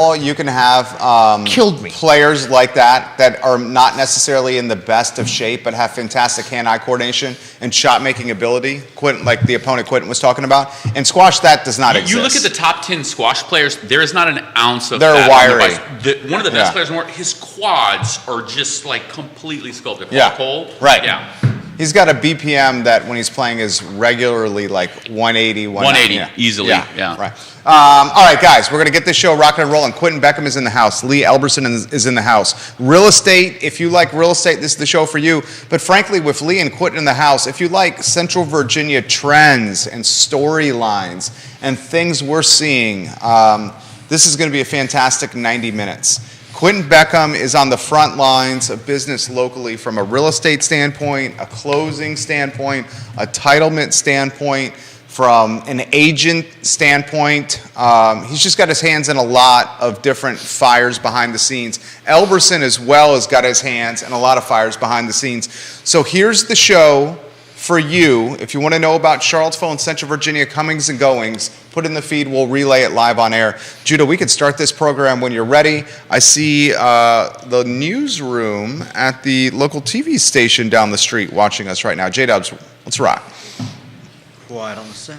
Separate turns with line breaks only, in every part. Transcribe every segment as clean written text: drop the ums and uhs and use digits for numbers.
You can have
Killed me.
players like that are not necessarily in the best of shape, but have fantastic hand-eye coordination and shot-making ability, like the opponent Quentin was talking about. And squash, that does not exist.
You look at the top 10 squash players, there is not an ounce of
They're
fat
wiry.
on the bicep. One of the best players in the world, his quads are just like completely sculpted. Paul Cole?
Right.
Yeah.
He's got a BPM that when he's playing is regularly like 180,
180, easily, yeah.
Right. All right, guys, we're going to get this show rocking and rolling. Quentin Beckham is in the house. Lee Elberson is in the house. Real estate, if you like real estate, this is the show for you. But frankly, with Lee and Quentin in the house, if you like Central Virginia trends and storylines and things we're seeing, this is going to be a fantastic 90 minutes. Quentin Beckham is on the front lines of business locally from a real estate standpoint, a closing standpoint, a titlement standpoint, from an agent standpoint. He's just got his hands in a lot of different fires behind the scenes. Elberson as well has got his hands in a lot of fires behind the scenes. So here's the show for you. If you want to know about Charlottesville and Central Virginia comings and goings, put in the feed. We'll relay it live on air. Judah, we could start this program when you're ready. I see the newsroom at the local TV station down the street watching us right now. J-Dubs, let's rock.
Quiet on the set.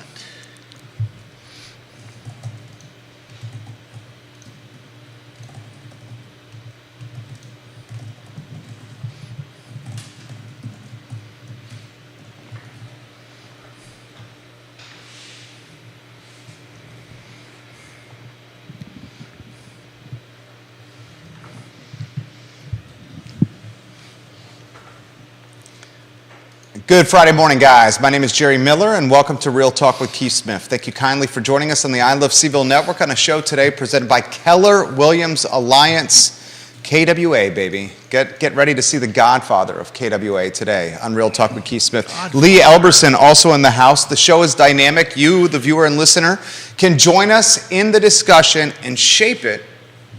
Good Friday morning, guys. My name is Jerry Miller, and welcome to Real Talk with Keith Smith. Thank you kindly for joining us on the I Love Seville Network on a show today presented by Keller Williams Alliance. KWA, baby. Get ready to see the godfather of KWA today on Real Talk with Keith Smith. Lee Elberson also in the house. The show is dynamic. You, the viewer and listener, can join us in the discussion and shape it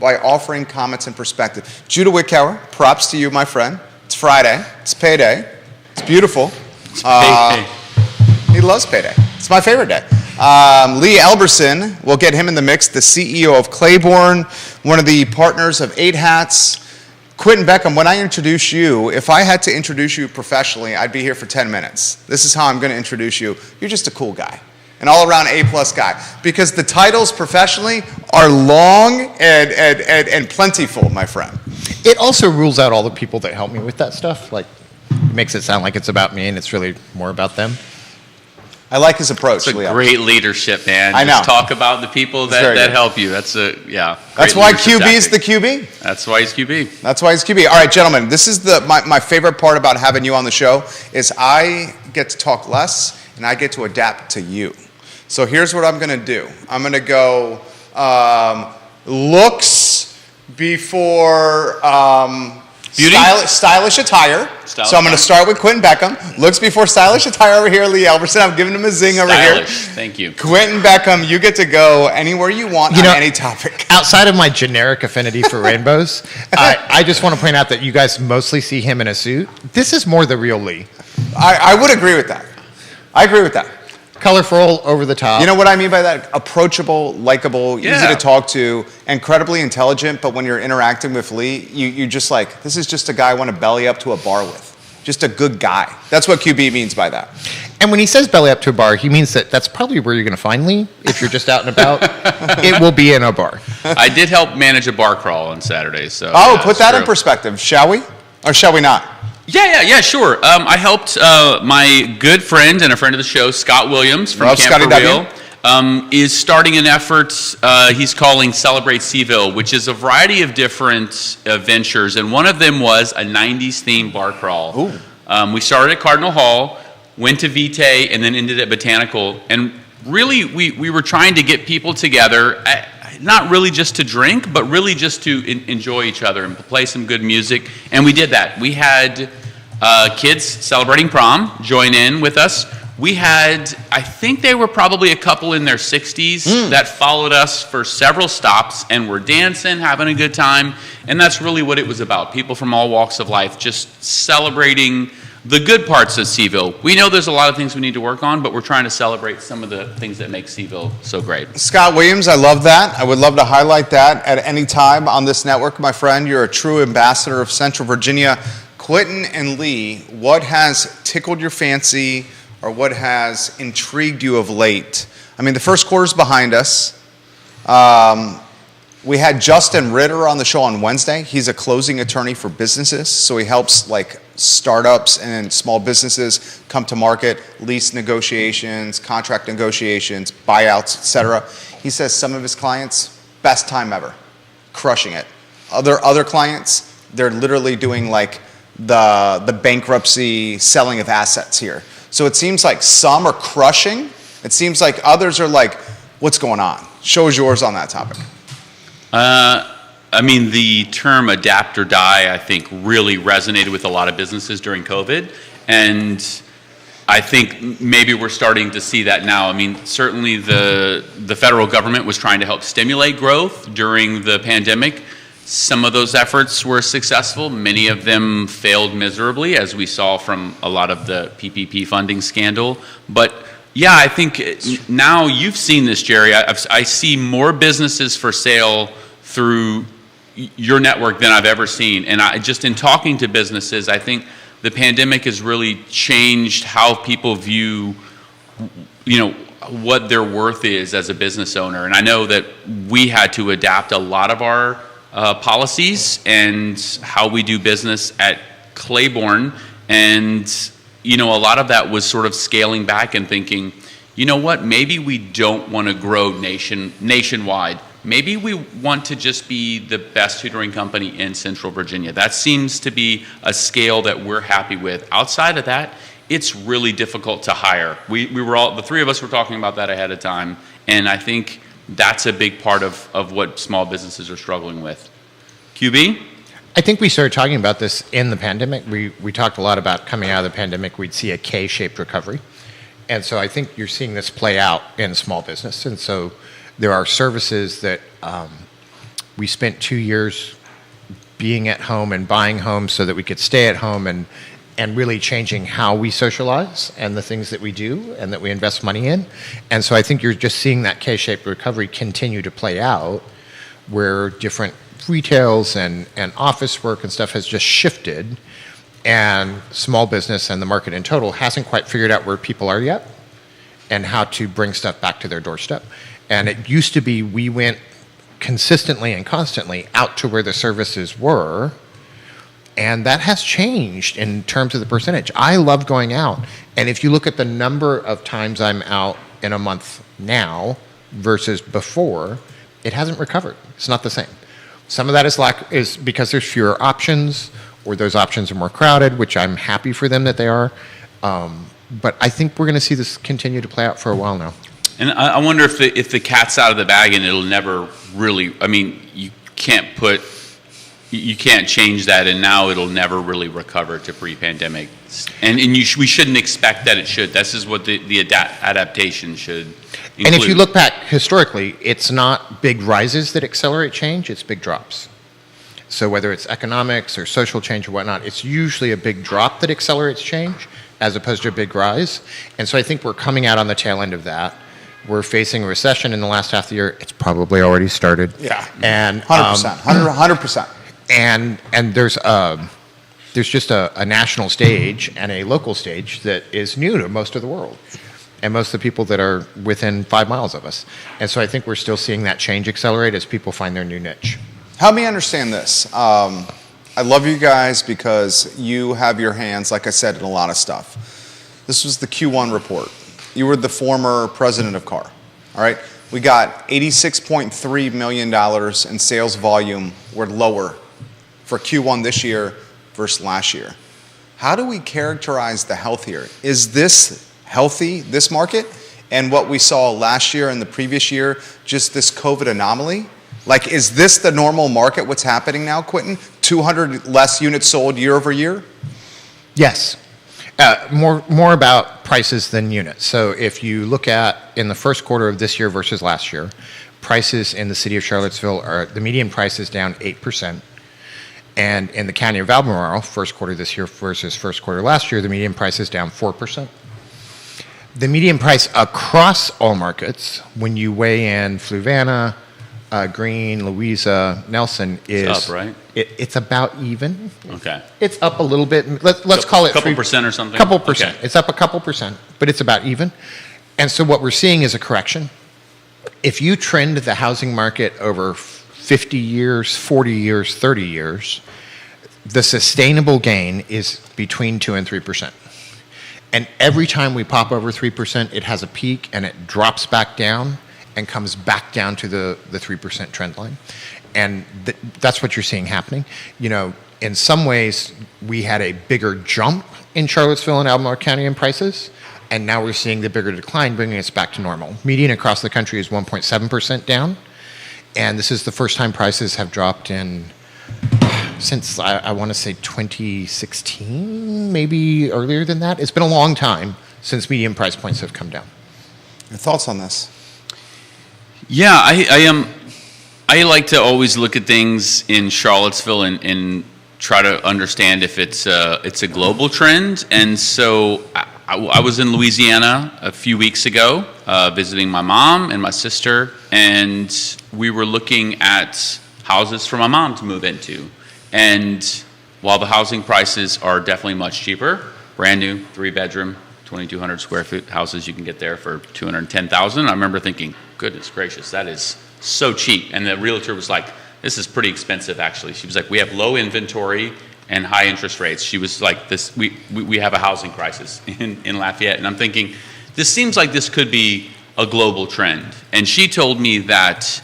by offering comments and perspective. Judah Wickower, props to you, my friend. It's Friday. It's payday. It's beautiful.
It's payday.
He loves payday. It's my favorite day. Lee Elberson, we'll get him in the mix, the CEO of Claiborne, one of the partners of 8 Hats. Quentin Beckham, when I introduce you, if I had to introduce you professionally, I'd be here for 10 minutes. This is how I'm going to introduce you. You're just a cool guy, an all-around A-plus guy, because the titles professionally are long and plentiful, my friend.
It also rules out all the people that help me with that stuff. Like, it makes it sound like it's about me, and it's really more about them.
I like his approach.
It's a great leadership, man.
I know.
Just talk about the people that help you. That's
That's why QB is the QB.
That's why he's QB.
That's why he's QB. All right, gentlemen, this is my favorite part about having you on the show is I get to talk less and I get to adapt to you. So here's what I'm going to do. I'm going to go looks before
beauty?
Stylish attire. So I'm going to start with Quentin Beckham. Looks before stylish attire over here, Lee Elberson. I'm giving him a zing over here.
Thank you.
Quentin Beckham, you get to go anywhere you want on any topic.
Outside of my generic affinity for rainbows, I just want to point out that you guys mostly see him in a suit. This is more the real Lee.
I would agree with that. I agree with that.
Colorful, over the top.
You know what I mean by that? Approachable, likable, easy to talk to, incredibly intelligent, but when you're interacting with Lee, you just like, this is just a guy I want to belly up to a bar with. Just a good guy. That's what QB means by that.
And when he says belly up to a bar, he means that's probably where you're going to find Lee if you're just out and about. It will be in a bar.
I did help manage a bar crawl on Saturday. So
put that in perspective, shall we? Or shall we not?
Yeah, sure. I helped my good friend and a friend of the show, Scott Williams from Camp for Real, is starting an effort he's calling Celebrate Seville, which is a variety of different ventures, and one of them was a 90s themed bar crawl. We started at Cardinal Hall, went to Vitae, and then ended at Botanical, and really we were trying to get people together, not really just to drink, but really just to enjoy each other and play some good music, and we did that. We had kids celebrating prom join in with us. We had, I think they were probably a couple in their 60s that followed us for several stops and were dancing, having a good time, and that's really what it was about. People from all walks of life just celebrating the good parts of Seville. We know there's a lot of things we need to work on, but we're trying to celebrate some of the things that make Seville so great.
Scott Williams, I love that. I would love to highlight that at any time on this network, my friend. You're a true ambassador of Central Virginia. Quentin and Lee, what has tickled your fancy or what has intrigued you of late? I mean, the first quarter's behind us. We had Justin Ritter on the show on Wednesday. He's a closing attorney for businesses, so he helps like startups and small businesses come to market, lease negotiations, contract negotiations, buyouts, etc. He says some of his clients, best time ever, crushing it. Other clients, they're literally doing like the bankruptcy selling of assets here. So it seems like some are crushing. It seems like others are like, what's going on? Show us yours on that topic.
I mean, the term adapt or die, I think, really resonated with a lot of businesses during COVID. And I think maybe we're starting to see that now. I mean, certainly the federal government was trying to help stimulate growth during the pandemic. Some of those efforts were successful. Many of them failed miserably, as we saw from a lot of the PPP funding scandal. But yeah, I think now you've seen this, Jerry. I see more businesses for sale through your network than I've ever seen. And just in talking to businesses, I think the pandemic has really changed how people view, what their worth is as a business owner. And I know that we had to adapt a lot of our policies and how we do business at Claiborne. And, a lot of that was sort of scaling back and thinking, you know what, maybe we don't want to grow nationwide. Maybe we want to just be the best tutoring company in Central Virginia. That seems to be a scale that we're happy with. Outside of that, it's really difficult to hire. We were all, the three of us were talking about that ahead of time, and I think that's a big part of what small businesses are struggling with. QB?
I think we started talking about this in the pandemic. We talked a lot about coming out of the pandemic, we'd see a K-shaped recovery. And so I think you're seeing this play out in small business. And so there are services that we spent 2 years being at home and buying homes so that we could stay at home and really changing how we socialize and the things that we do and that we invest money in. And so I think you're just seeing that K-shaped recovery continue to play out where different retails and office work and stuff has just shifted, and small business and the market in total hasn't quite figured out where people are yet and how to bring stuff back to their doorstep. And it used to be we went consistently and constantly out to where the services were, and that has changed in terms of the percentage. I love going out, and if you look at the number of times I'm out in a month now versus before, it hasn't recovered. It's not the same. Some of that is because there's fewer options, or those options are more crowded, which I'm happy for them that they are. But I think we're going to see this continue to play out for a while now.
And I wonder if the cat's out of the bag and it'll never really, I mean, you can't change that, and now it'll never really recover to pre-pandemic. And we shouldn't expect that it should. This is what the adaptation should include.
And if you look back historically, it's not big rises that accelerate change, it's big drops. So whether it's economics or social change or whatnot, it's usually a big drop that accelerates change as opposed to a big rise. And so I think we're coming out on the tail end of that. We're facing a recession in the last half of the year. It's probably already started.
Yeah,
and
100%, 100%.
And there's just a national stage and a local stage that is new to most of the world and most of the people that are within 5 miles of us. And so I think we're still seeing that change accelerate as people find their new niche.
Help me understand this. I love you guys because you have your hands, like I said, in a lot of stuff. This was the Q1 report. You were the former president of CAR, all right? We got $86.3 million in sales volume. We're lower for Q1 this year versus last year. How do we characterize the health here? Is this healthy, this market? And what we saw last year and the previous year, just this COVID anomaly? Like, is this the normal market, what's happening now, Quentin? 200 less units sold year over year?
Yes. More about prices than units. So if you look at in the first quarter of this year versus last year, prices in the city of Charlottesville the median price is down 8%. And in the county of Albemarle, first quarter this year versus first quarter last year, the median price is down 4%. The median price across all markets, when you weigh in Fluvanna, Greene, Louisa, Nelson, is
It's up, right?
It's about even.
Okay.
It's up a little bit. Let's call it
couple percent or something?
Couple percent.
Okay.
It's up a couple percent, but it's about even. And so what we're seeing is a correction. If you trend the housing market over 50 years, 40 years, 30 years, the sustainable gain is between 2 and 3%. And every time we pop over 3%, it has a peak and it drops back down and comes back down to the 3% trend line. And that's what you're seeing happening. You know, in some ways, we had a bigger jump in Charlottesville and Albemarle County in prices, and now we're seeing the bigger decline, bringing us back to normal. Median across the country is 1.7% down, and this is the first time prices have dropped in since, I want to say 2016, maybe earlier than that. It's been a long time since median price points have come down.
Your thoughts on this?
Yeah, I like to always look at things in Charlottesville and try to understand if it's a global trend. And so I was in Louisiana a few weeks ago, visiting my mom and my sister, and we were looking at houses for my mom to move into. And while the housing prices are definitely much cheaper, brand new 3-bedroom, 2,200 square foot houses you can get there for $210,000. I remember thinking, goodness gracious, that is so cheap. And the realtor was like, this is pretty expensive actually. She was like, we have low inventory and high interest rates. She was like, this, we have a housing crisis in Lafayette. And I'm thinking, this seems like this could be a global trend. And she told me that,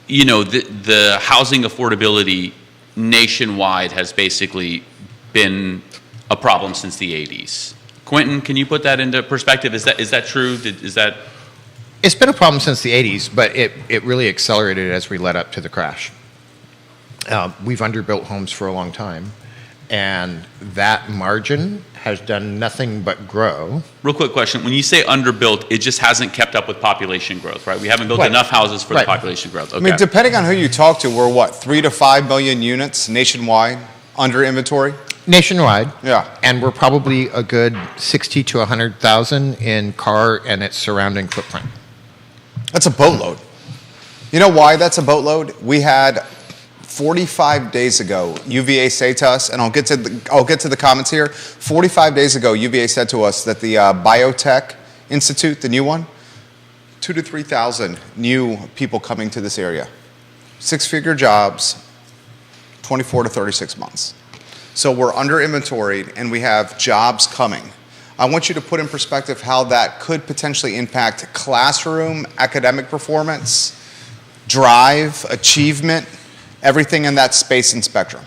you know, the housing affordability nationwide has basically been a problem since the 80s. Quentin, can you put that into perspective? Is that true?
It's been a problem since the 80s, but it really accelerated as we led up to the crash. We've underbuilt homes for a long time, and that margin has done nothing but grow.
Real quick question. When you say underbuilt, it just hasn't kept up with population growth, right? We haven't built
Right.
enough houses for
Right.
the population growth. Okay.
I mean, depending on who you talk to, we're what, 3 to 5 million units nationwide under inventory?
Nationwide.
Yeah.
And we're probably a good 60 to 100,000 in Carr and its surrounding footprint.
That's a boatload. You know why that's a boatload? We had 45 days ago, UVA say to us, and I'll get to the comments here. 45 days ago, UVA said to us that the Biotech Institute, the new one, 2,000 to 3,000 new people coming to this area. 6-figure jobs, 24 to 36 months. So we're under inventoried and we have jobs coming. I want you to put in perspective how that could potentially impact classroom, academic performance, drive, achievement, everything in that space and spectrum.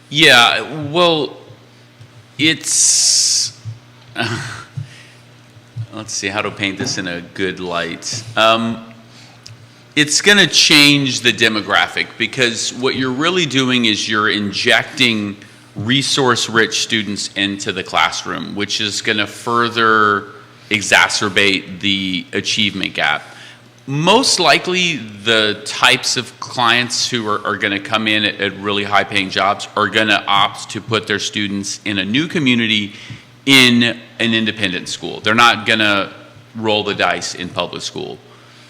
Yeah, well, it's let's see how to paint this in a good light. It's going to change the demographic because what you're really doing is you're injecting resource-rich students into the classroom, which is going to further exacerbate the achievement gap. Most likely, the types of clients who are going to come in at really high-paying jobs are going to opt to put their students in a new community in an independent school. They're not going to roll the dice in public school.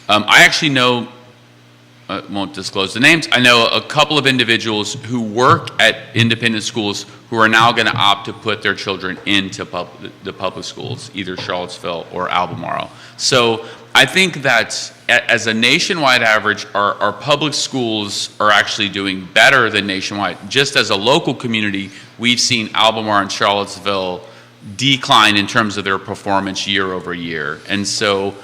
I actually know, won't disclose the names, I know a couple of individuals who work at independent schools who are now going to opt to put their children into the public schools, either Charlottesville or Albemarle. So I think that as a nationwide average, our public schools are actually doing better than nationwide. Just as a local community, we've seen Albemarle and Charlottesville decline in terms of their performance year over year. And so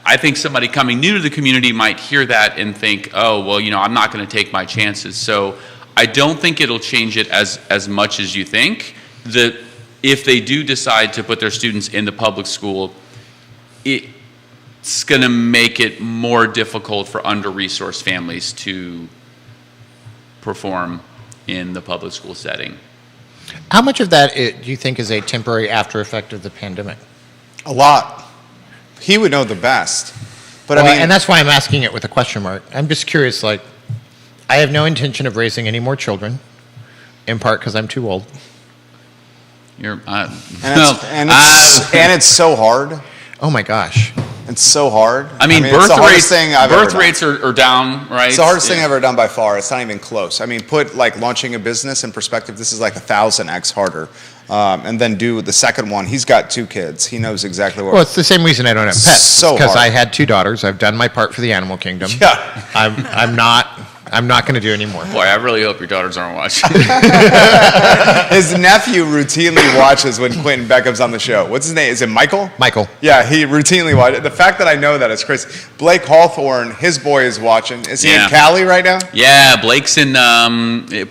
I think somebody coming new to the community might hear that and think, oh, well, you know, I'm not going to take my chances. So I don't think it'll change it as much as you think. That if they do decide to put their students in the public school, it's going to make it more difficult for under-resourced families to perform in the public school setting.
How much of that do you think is a temporary after effect of the pandemic?
A lot. He would know the best. But
Well,
I mean,
and that's why I'm asking it with a question mark. I'm just curious, like, I have no intention of raising any more children, in part because I'm too old.
You're,
And it's so hard.
Oh my gosh.
It's so hard.
I mean,
it's the hardest thing I've ever
birth
done.
rates are down, right?
It's the hardest thing I've ever done by far. It's not even close. I mean, put like launching a business in perspective. This is like 1,000x harder. And then do the second one. He's got 2 kids. He knows exactly what.
Well, it's the same reason I don't have pets.
So
because
hard.
I had 2 daughters. I've done my part for the animal kingdom.
Yeah.
I'm not going to do any more.
Boy, I really hope your daughters aren't watching.
His nephew routinely watches when Quentin Beckham's on the show. What's his name? Is it Michael?
Michael.
Yeah, he routinely watches. The fact that I know that is crazy. Blake Hawthorne, his boy is watching. Is he in Cali right now?
Yeah, Blake's in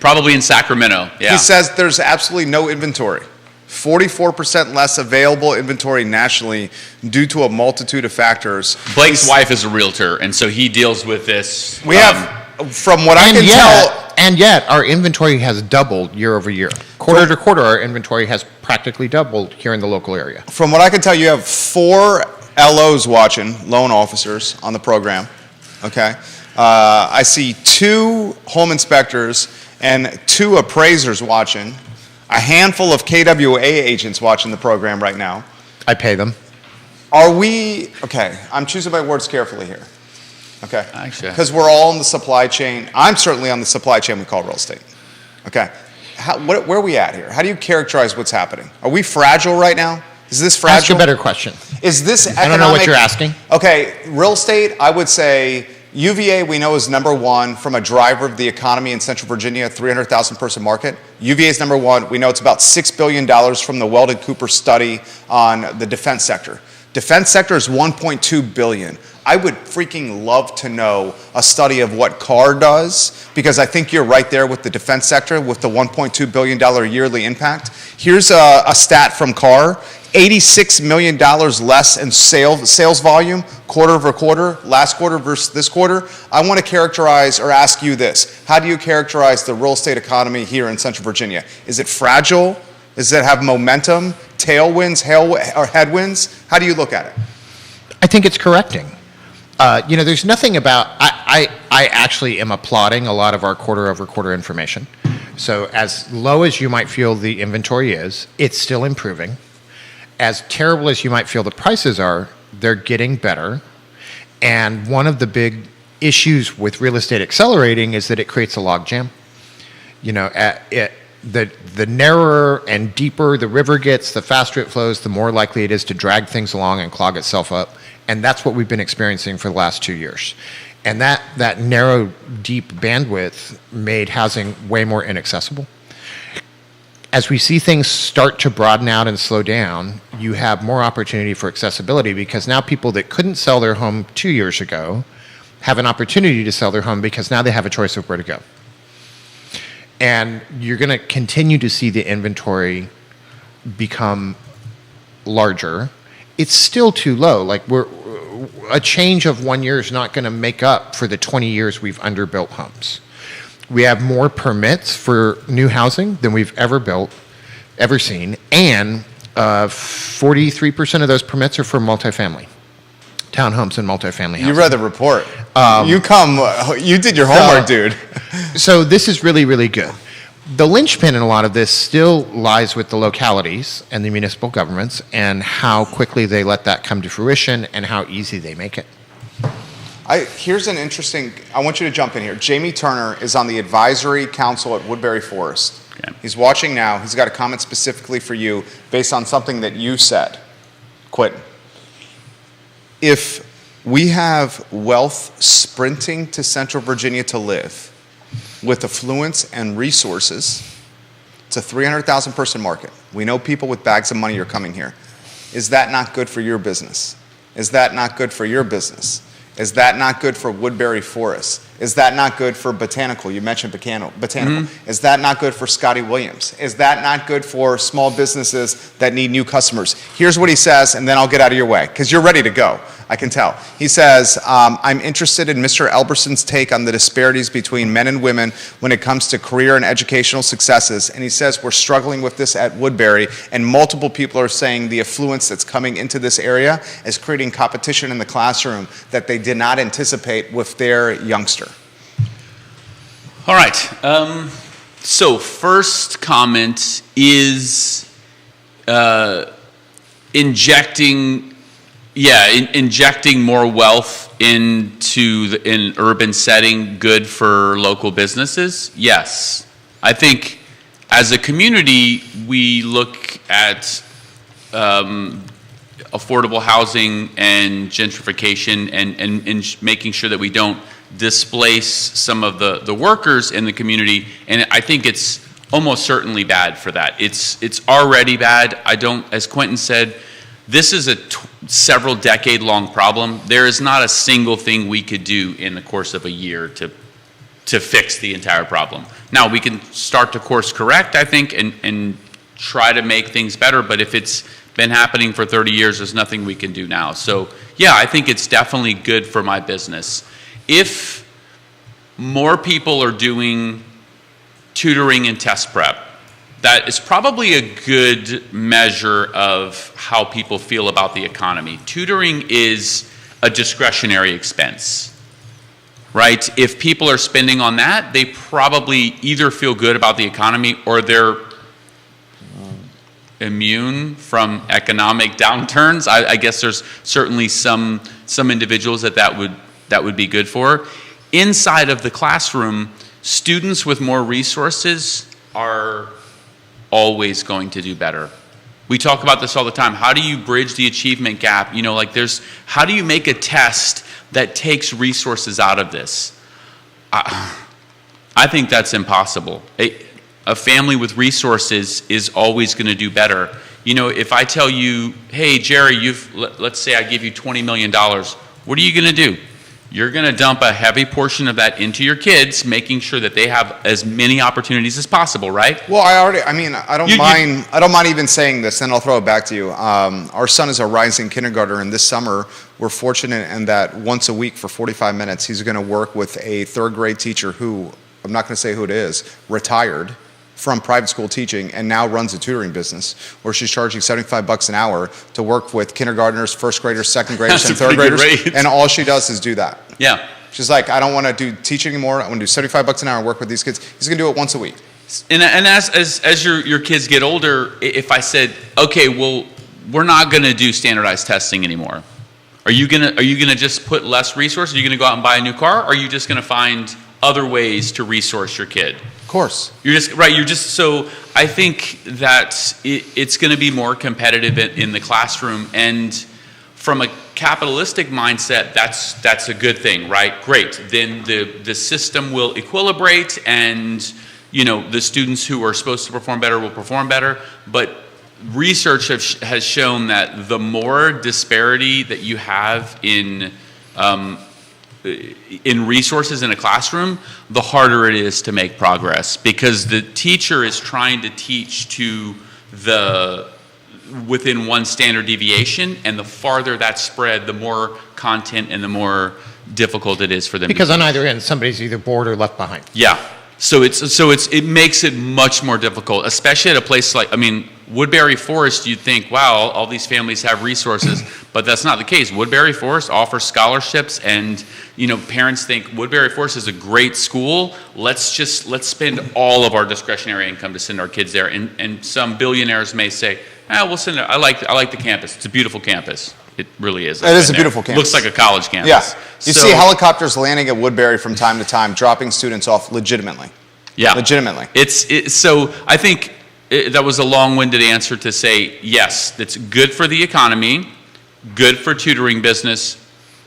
probably in Sacramento. Yeah.
He says there's absolutely no inventory. 44% less available inventory nationally due to a multitude of factors.
Blake's wife is a realtor, and so he deals with this.
We have, from what I can tell,
and yet our inventory has doubled year over year. Quarter to quarter, our inventory has practically doubled here in the local area.
from what I can tell, you have 4 LOs watching, loan officers, on the program. Okay, I see 2 home inspectors and 2 appraisers watching. A handful of KWA agents watching the program right now.
I pay them.
Are we, okay, I'm choosing my words carefully here. Okay?
Actually.
Because we're all in the supply chain. I'm certainly on the supply chain we call real estate. Okay? Where are we at here? How do you characterize what's happening? Are we fragile right now? Is this fragile?
Ask a better question.
Is this economic?
I don't know what you're asking.
Okay, real estate, I would say UVA we know is number 1 from a driver of the economy in Central Virginia, 300,000 person market. UVA is number 1. We know it's about $6 billion from the Weldon Cooper study on the defense sector. Defense sector is $1.2 billion. I would freaking love to know a study of what CAR does, because I think you're right there with the defense sector with the $1.2 billion yearly impact. Here's a stat from CAR. $86 million less in sales volume quarter over quarter, last quarter versus this quarter. I want to characterize or ask you this. How do you characterize the real estate economy here in Central Virginia? Is it fragile? Does it have momentum, tailwinds, or headwinds? How do you look at it?
I think it's correcting. There's nothing about, I actually am applauding a lot of our quarter over quarter information. So as low as you might feel the inventory is, it's still improving. As terrible as you might feel the prices are, they're getting better. And one of the big issues with real estate accelerating is that it creates a logjam. The narrower and deeper the river gets, the faster it flows, the more likely it is to drag things along and clog itself up. And that's what we've been experiencing for the last 2 years. And that narrow, deep bandwidth made housing way more inaccessible. As we see things start to broaden out and slow down, you have more opportunity for accessibility, because now people that couldn't sell their home 2 years ago have an opportunity to sell their home because now they have a choice of where to go. And you're going to continue to see the inventory become larger. It's still too low. Like, a change of 1 year is not going to make up for the 20 years we've underbuilt homes. We have more permits for new housing than we've ever seen, and 43% of those permits are for multifamily, townhomes and multifamily housing.
You read the report. You did your homework, dude.
So this is really, really good. The linchpin in a lot of this still lies with the localities and the municipal governments and how quickly they let that come to fruition and how easy they make it.
Here's an interesting, I want you to jump in here. Jamie Turner is on the advisory council at Woodbury Forest.
Okay.
He's watching now. He's got a comment specifically for you based on something that you said. Quentin. If we have wealth sprinting to Central Virginia to live with affluence and resources, it's a 300,000 person market. We know people with bags of money are coming here. Is that not good for your business? Is that not good for your business? Is that not good for Woodbury Forest? Is that not good for Botanical? You mentioned Botanical. Mm-hmm. Is that not good for Scotty Williams? Is that not good for small businesses that need new customers? Here's what he says, and then I'll get out of your way, because you're ready to go. I can tell. He says, I'm interested in Mr. Elberson's take on the disparities between men and women when it comes to career and educational successes. And he says, we're struggling with this at Woodbury, and multiple people are saying the affluence that's coming into this area is creating competition in the classroom that they did not anticipate with their youngster.
All right. So first comment is injecting more wealth into an urban setting good for local businesses. Yes, I think as a community we look at affordable housing and gentrification and making sure that we don't displace some of the workers in the community, and I think it's almost certainly bad for that. It's already bad. As Quentin said, this is a several decade long problem. There is not a single thing we could do in the course of a year to fix the entire problem. Now we can start to course correct, I think, and try to make things better, but if it's been happening for 30 years, there's nothing we can do now. So yeah, I think it's definitely good for my business. If more people are doing tutoring and test prep, that is probably a good measure of how people feel about the economy. Tutoring is a discretionary expense, right? If people are spending on that, they probably either feel good about the economy or they're immune from economic downturns. I guess there's certainly some individuals that would be good for. Inside of the classroom, students with more resources are always going to do better. We talk about this all the time. How do you bridge the achievement gap? How do you make a test that takes resources out of this? I think that's impossible. A family with resources is always going to do better. If I tell you, hey, Jerry, let's say I give you $20 million, what are you going to do? You're going to dump a heavy portion of that into your kids, making sure that they have as many opportunities as possible, right?
Well, I don't mind even saying this, and I'll throw it back to you. Our son is a rising kindergartner, and this summer we're fortunate in that once a week for 45 minutes, he's going to work with a third grade teacher who, I'm not going to say who it is, retired from private school teaching and now runs a tutoring business where she's charging $75 an hour to work with kindergartners, first graders, second graders, and third graders. And all she does is do that.
Yeah.
She's like, I don't want to do teaching anymore. I want to do $75 an hour and work with these kids. He's going to do it once a week.
And as your kids get older, if I said, okay, well, we're not going to do standardized testing anymore, are you gonna just put less resources? Are you going to go out and buy a new car? Or are you just going to find other ways to resource your kid?
Of course.
So I think that it's going to be more competitive in the classroom, and from a capitalistic mindset, that's a good thing, right? Great. Then the system will equilibrate, and the students who are supposed to perform better will perform better. But research has shown that the more disparity that you have in resources in a classroom, the harder it is to make progress, because the teacher is trying to teach to within one standard deviation, and the farther that's spread, the more content and the more difficult it is for them.
Because on either end, somebody's either bored or left behind.
Yeah. So it makes it much more difficult, especially at a place like, Woodbury Forest. You'd think, wow, all these families have resources, but that's not the case. Woodbury Forest offers scholarships, and parents think Woodbury Forest is a great school. Let's spend all of our discretionary income to send our kids there. And some billionaires may say, we'll send it. I like the campus. It's a beautiful campus. It really is.
It is a beautiful campus.
Looks like a college campus.
Yeah. You see helicopters landing at Woodbury from time to time, dropping students off legitimately.
Yeah.
Legitimately.
So I think that was a long-winded answer to say, yes, it's good for the economy, good for tutoring business,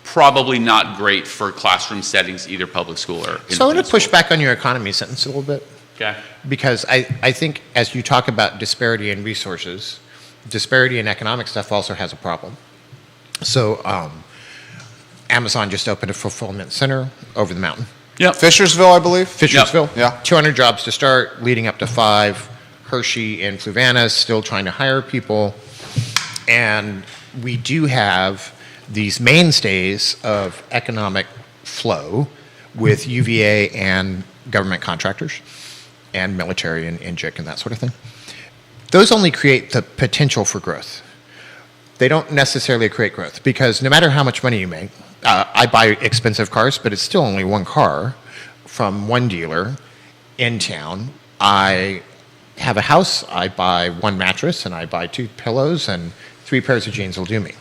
probably not great for classroom settings, either public school or independent
So I'm going to push
school.
back on your economy sentence a little bit.
Okay.
Because I think as you talk about disparity in resources, disparity in economic stuff also has a problem. So Amazon just opened a fulfillment center over the mountain.
Yep.
Fishersville, I believe.
Fishersville.
Yeah.
200 jobs to start, leading up to 5. Hershey and Fluvanna is still trying to hire people. And we do have these mainstays of economic flow with UVA and government contractors and military and INJIC and that sort of thing. Those only create the potential for growth. They don't necessarily create growth, because no matter how much money you make, I buy expensive cars, but it's still only one car from one dealer, in town. I have a house, I buy one mattress, and I buy 2 pillows, and 3 pairs of jeans will do me.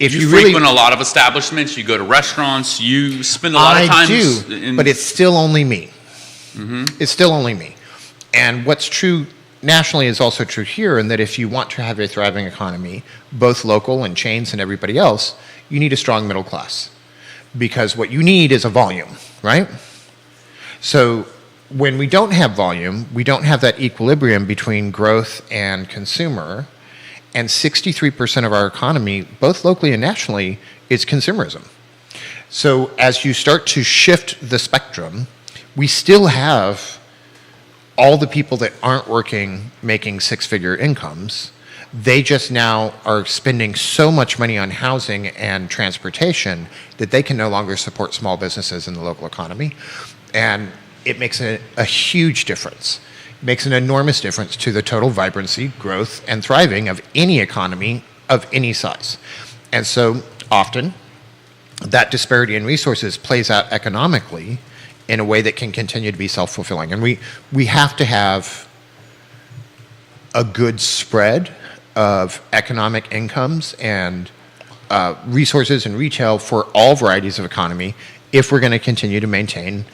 If
You
really,
frequent a lot of establishments. You go to restaurants. You spend a lot of time.
I do, but it's still only me. It's still only me. And what's true nationally is also true here, in that if you want to have a thriving economy, both local and chains and everybody else, you need a strong middle class. Because what you need is a volume, right? So when we don't have volume, we don't have that equilibrium between growth and consumer, and 63% of our economy, both locally and nationally, is consumerism. So as you start to shift the spectrum, we still have all the people that aren't working making 6-figure incomes. They just now are spending so much money on housing and transportation that they can no longer support small businesses in the local economy. And it makes a huge difference. It makes an enormous difference to the total vibrancy, growth, and thriving of any economy of any size. And so often, that disparity in resources plays out economically in a way that can continue to be self-fulfilling. And we have to have a good spread of economic incomes and resources in retail for all varieties of economy if we're going to continue to maintain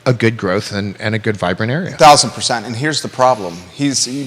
a good growth and a good vibrant area.
1,000%. And here's the problem.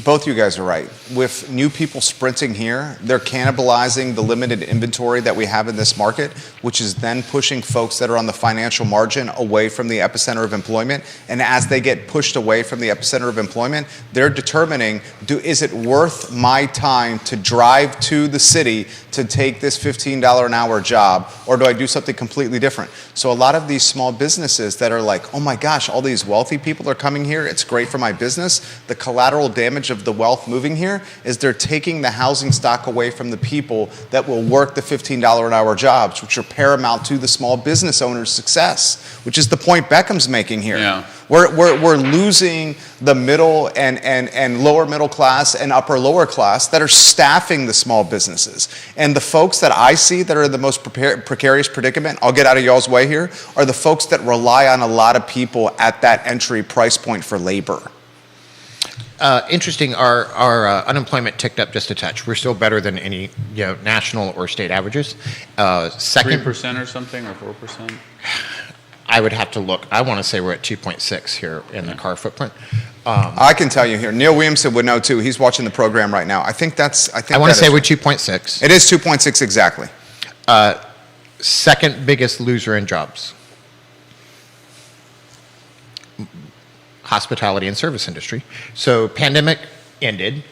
Both you guys are right. With new people sprinting here, they're cannibalizing the limited inventory that we have in this market, which is then pushing folks that are on the financial margin away from the epicenter of employment. And as they get pushed away from the epicenter of employment, they're determining, is it worth my time to drive to the city to take this $15 an hour job, or do I do something completely different? So a lot of these small businesses that are like, oh my gosh, all these wealthy people are coming here, it's great for my business. The collateral damage of the wealth moving here is they're taking the housing stock away from the people that will work the $15 an hour jobs, which are paramount to the small business owner's success, which is the point Beckham's making here.
Yeah.
We're losing the middle and lower middle class and upper lower class that are staffing the small businesses. And the folks that I see that are in the most precarious predicament, I'll get out of y'all's way here, are the folks that rely on a lot of people at that entry price point for labor.
Interesting, our unemployment ticked up just a touch. We're still better than any national or state averages. Second,
3% or something, or 4%?
I would have to look. I want to say we're at 2.6 here in the car footprint.
I can tell you here. Neil Williamson would know too. He's watching the program right now. I want to
say we're 2.6.
It is 2.6 exactly.
Second biggest loser in jobs. Hospitality and service industry. So pandemic ended,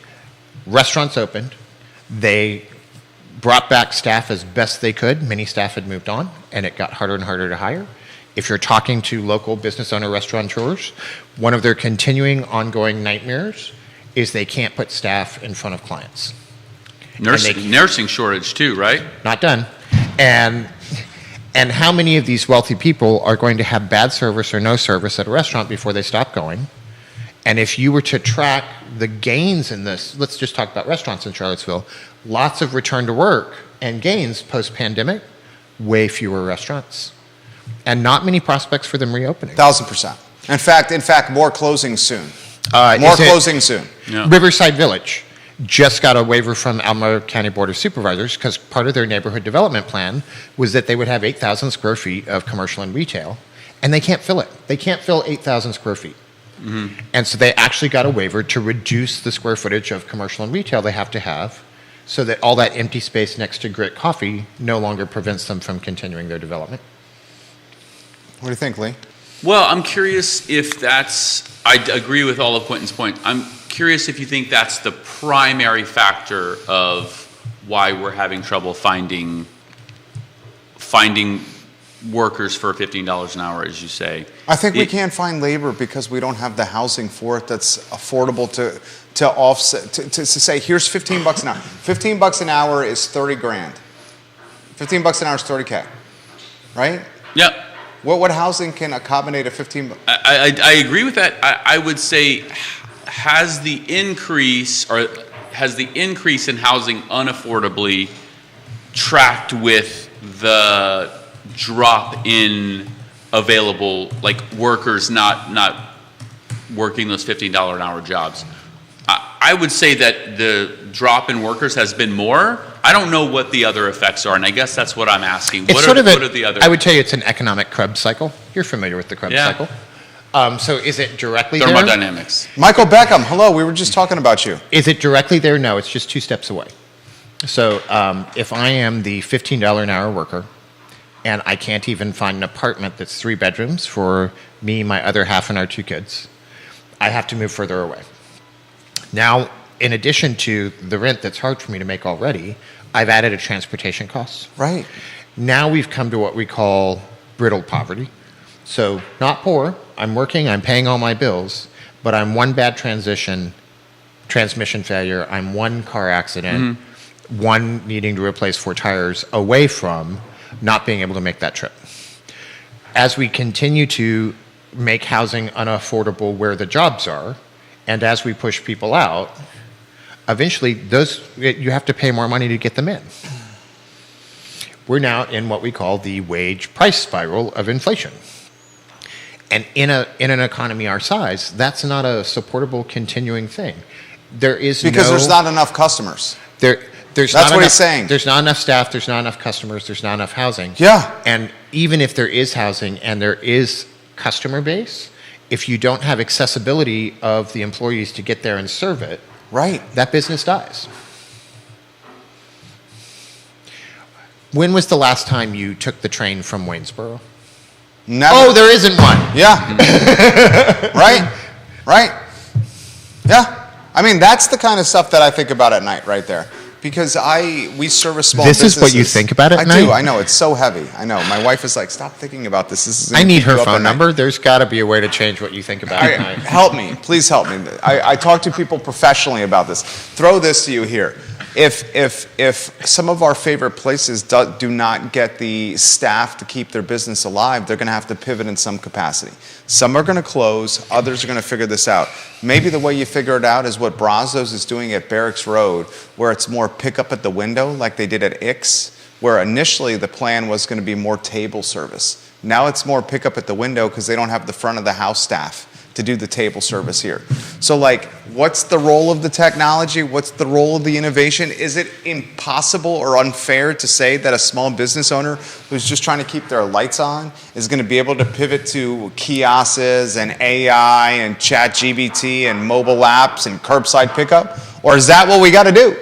restaurants opened, they brought back staff as best they could. Many staff had moved on, and it got harder and harder to hire. If you're talking to local business owner restaurateurs, one of their continuing ongoing nightmares is they can't put staff in front of clients.
Nursing shortage too, right?
Not done. And how many of these wealthy people are going to have bad service or no service at a restaurant before they stop going? And if you were to track the gains in this, let's just talk about restaurants in Charlottesville, lots of return to work and gains post-pandemic, way fewer restaurants. And not many prospects for them reopening.
1,000%. In fact, more closing soon. Closing soon.
Yeah.
Riverside Village just got a waiver from Albemarle County Board of Supervisors because part of their neighborhood development plan was that they would have 8,000 square feet of commercial and retail, and they can't fill it. They can't fill 8,000 square feet. Mm-hmm. And so they actually got a waiver to reduce the square footage of commercial and retail they have to have so that all that empty space next to Grit Coffee no longer prevents them from continuing their development.
What do you think, Lee?
Well, I'm curious if I agree with all of Quentin's point. I'm curious if you think that's the primary factor of why we're having trouble finding workers for $15 an hour, as you say.
I think we can't find labor because we don't have the housing for it that's affordable to offset, to say, here's $15 an hour. $15 an hour is 30 grand. $15 an hour is 30K, right?
Yep.
What housing can accommodate a 15?
I agree with that. I would say, has the increase in housing unaffordably tracked with the drop in available workers not working those $15 an hour jobs. I would say that the drop in workers has been more. I don't know what the other effects are, and I guess that's what I'm asking.
It's
What are the other?
I would tell you it's an economic Krebs cycle. You're familiar with the Krebs
Yeah.
cycle. So is it directly there?
Thermodynamics.
Michael Beckham, hello. We were just talking about you.
Is it directly there? No, it's just 2 steps away. So if I am the $15 an hour worker and I can't even find an apartment that's 3 bedrooms for me, my other half, and our 2 kids, I have to move further away. Now, in addition to the rent that's hard for me to make already, I've added a transportation cost.
Right.
Now we've come to what we call brittle poverty. So not poor, I'm working, I'm paying all my bills, but I'm one bad transmission failure, I'm one car accident, one needing to replace 4 tires away from not being able to make that trip. As we continue to make housing unaffordable where the jobs are, and as we push people out, eventually you have to pay more money to get them in. We're now in what we call the wage price spiral of inflation. And in an economy our size, that's not a supportable continuing thing.
Because there's not enough customers.
There's
That's
not
what
enough,
he's saying.
There's not enough staff, there's not enough customers, there's not enough housing.
Yeah.
And even if there is housing and there is customer base, if you don't have accessibility of the employees to get there and serve it,
Right.
that business dies. When was the last time you took the train from Waynesboro?
Never.
Oh, there isn't one.
Yeah. Right. Right. Yeah. I mean, that's the kind of stuff that I think about at night right there. Because we service small
This
businesses.
is what you think about at
I
night?
do. I know. It's so heavy. I know. My wife is like, stop thinking about this. This is
I need her phone number. There's got to be a way to change what you think about at night.
Help me. Please help me. I talk to people professionally about this. Throw this to you here. If some of our favorite places do not get the staff to keep their business alive, they're going to have to pivot in some capacity. Some are going to close. Others are going to figure this out. Maybe the way you figure it out is what Brazos is doing at Barracks Road, where it's more pick up at the window like they did at Ix, where initially the plan was going to be more table service. Now it's more pick up at the window because they don't have the front of the house staff to do the table service here. So like, what's the role of the technology? What's the role of the innovation? Is it impossible or unfair to say that a small business owner who's just trying to keep their lights on is going to be able to pivot to kiosks and AI and ChatGPT and mobile apps and curbside pickup? Or is that what we got to do?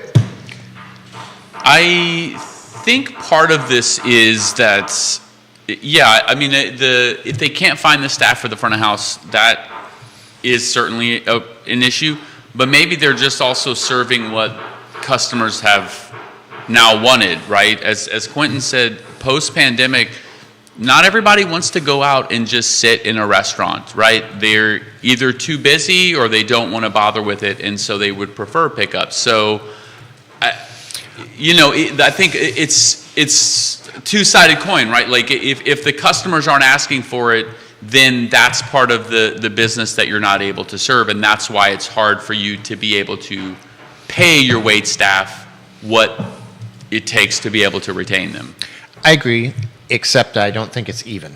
I think part of this is that, yeah, I mean, if they can't find the staff for the front of house, that is certainly an issue, but maybe they're just also serving what customers have now wanted, right? As Quentin said, post-pandemic, not everybody wants to go out and just sit in a restaurant, right? They're either too busy or they don't want to bother with it, and so they would prefer pickup. So, I think it's two-sided coin, right? Like if the customers aren't asking for it, then that's part of the business that you're not able to serve, and that's why it's hard for you to be able to pay your wait staff what it takes to be able to retain them.
I agree, except I don't think it's even.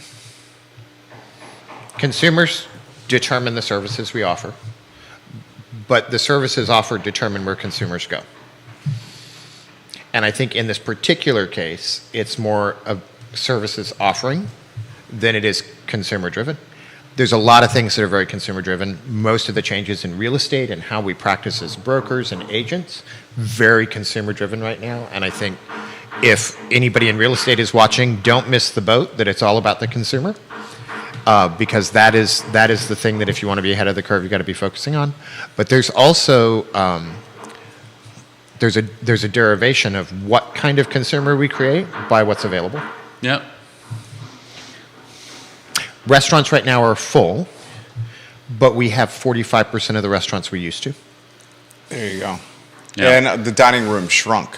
Consumers determine the services we offer, but the services offered determine where consumers go. And I think in this particular case, it's more of services offering than it is consumer driven. There's a lot of things that are very consumer driven. Most of the changes in real estate and how we practice as brokers and agents, very consumer driven right now. And I think if anybody in real estate is watching, don't miss the boat that it's all about the consumer. Because that is the thing that if you want to be ahead of the curve, you've got to be focusing on. But there's also there's a derivation of what kind of consumer we create by what's available.
Yep.
Restaurants right now are full, but we have 45% of the restaurants we used to.
There you go.
Yeah.
And the dining room shrunk.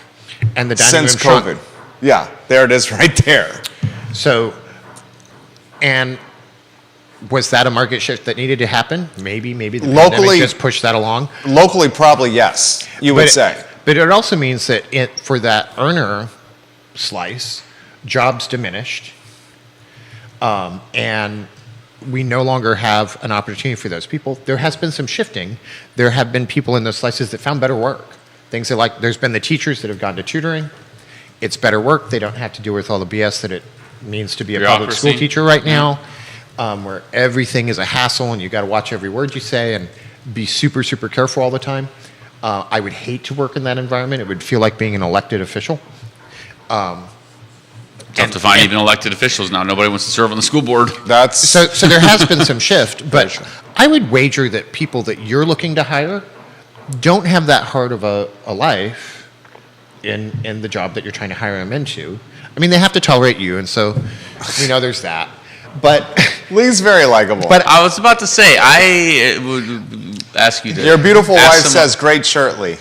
And the dining
Since
room
COVID.
shrunk.
Yeah, there it is right there.
So, and was that a market shift that needed to happen? Maybe the
Locally-
pandemic just pushed that along.
Locally, probably yes, you would say.
But it also means that for that earner slice, jobs diminished, and we no longer have an opportunity for those people. There has been some shifting. There have been people in those slices that found better work. Things that like, there's been the teachers that have gone to tutoring. It's better work. They don't have to deal with all the BS that it means to be a public school
Bureaucracy.
teacher right now, where everything is a hassle and you got to watch every word you say and be super, super careful all the time. I would hate to work in that environment. It would feel like being an elected official.
Tough to find even elected officials now. Nobody wants to serve on the school board.
That's
So there has been some shift, but I would wager that people that you're looking to hire don't have that hard of a life in the job that you're trying to hire them into. I mean, they have to tolerate you, and so we know there's that. But
Lee's very likable.
But-
I was about to say, I would ask you to.
Your beautiful
ask
wife
someone-
says, "Great shirt, Lee."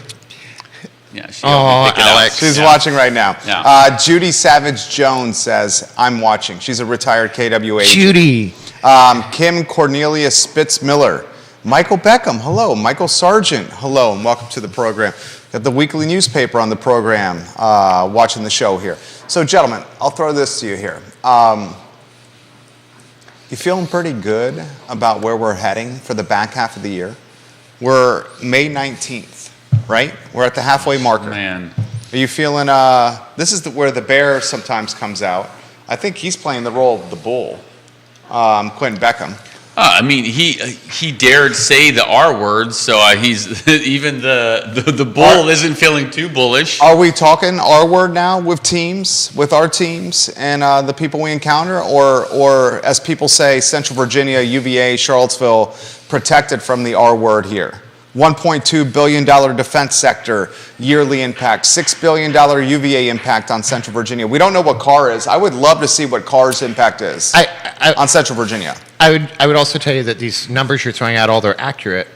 Yeah, she
Oh,
pick it out.
Alex.
She's
Yeah.
watching right now.
Yeah.
Judy Savage Jones says, "I'm watching." She's a retired KWA.
Judy,
Kim Cornelia Spitz Miller. Michael Beckham, hello. Michael Sargent, hello, and welcome to the program. Got the weekly newspaper on the program, watching the show here. So, gentlemen, I'll throw this to you here. You feeling pretty good about where we're heading for the back half of the year? We're May 19th, right? We're at the halfway marker.
Man.
Are you feeling, this is where the bear sometimes comes out. I think he's playing the role of the bull, Quentin Beckham.
I mean, he dared say the R word, so he's even the bull isn't feeling too bullish.
Are we talking our word now with teams, with our teams and the people we encounter? Or as people say, Central Virginia, UVA, Charlottesville, protected from the R word here? $1.2 billion defense sector yearly impact, $6 billion UVA impact on Central Virginia. We don't know what CAR is. I would love to see what CAR's impact is on Central Virginia.
I would also tell you that these numbers you're throwing out, although accurate,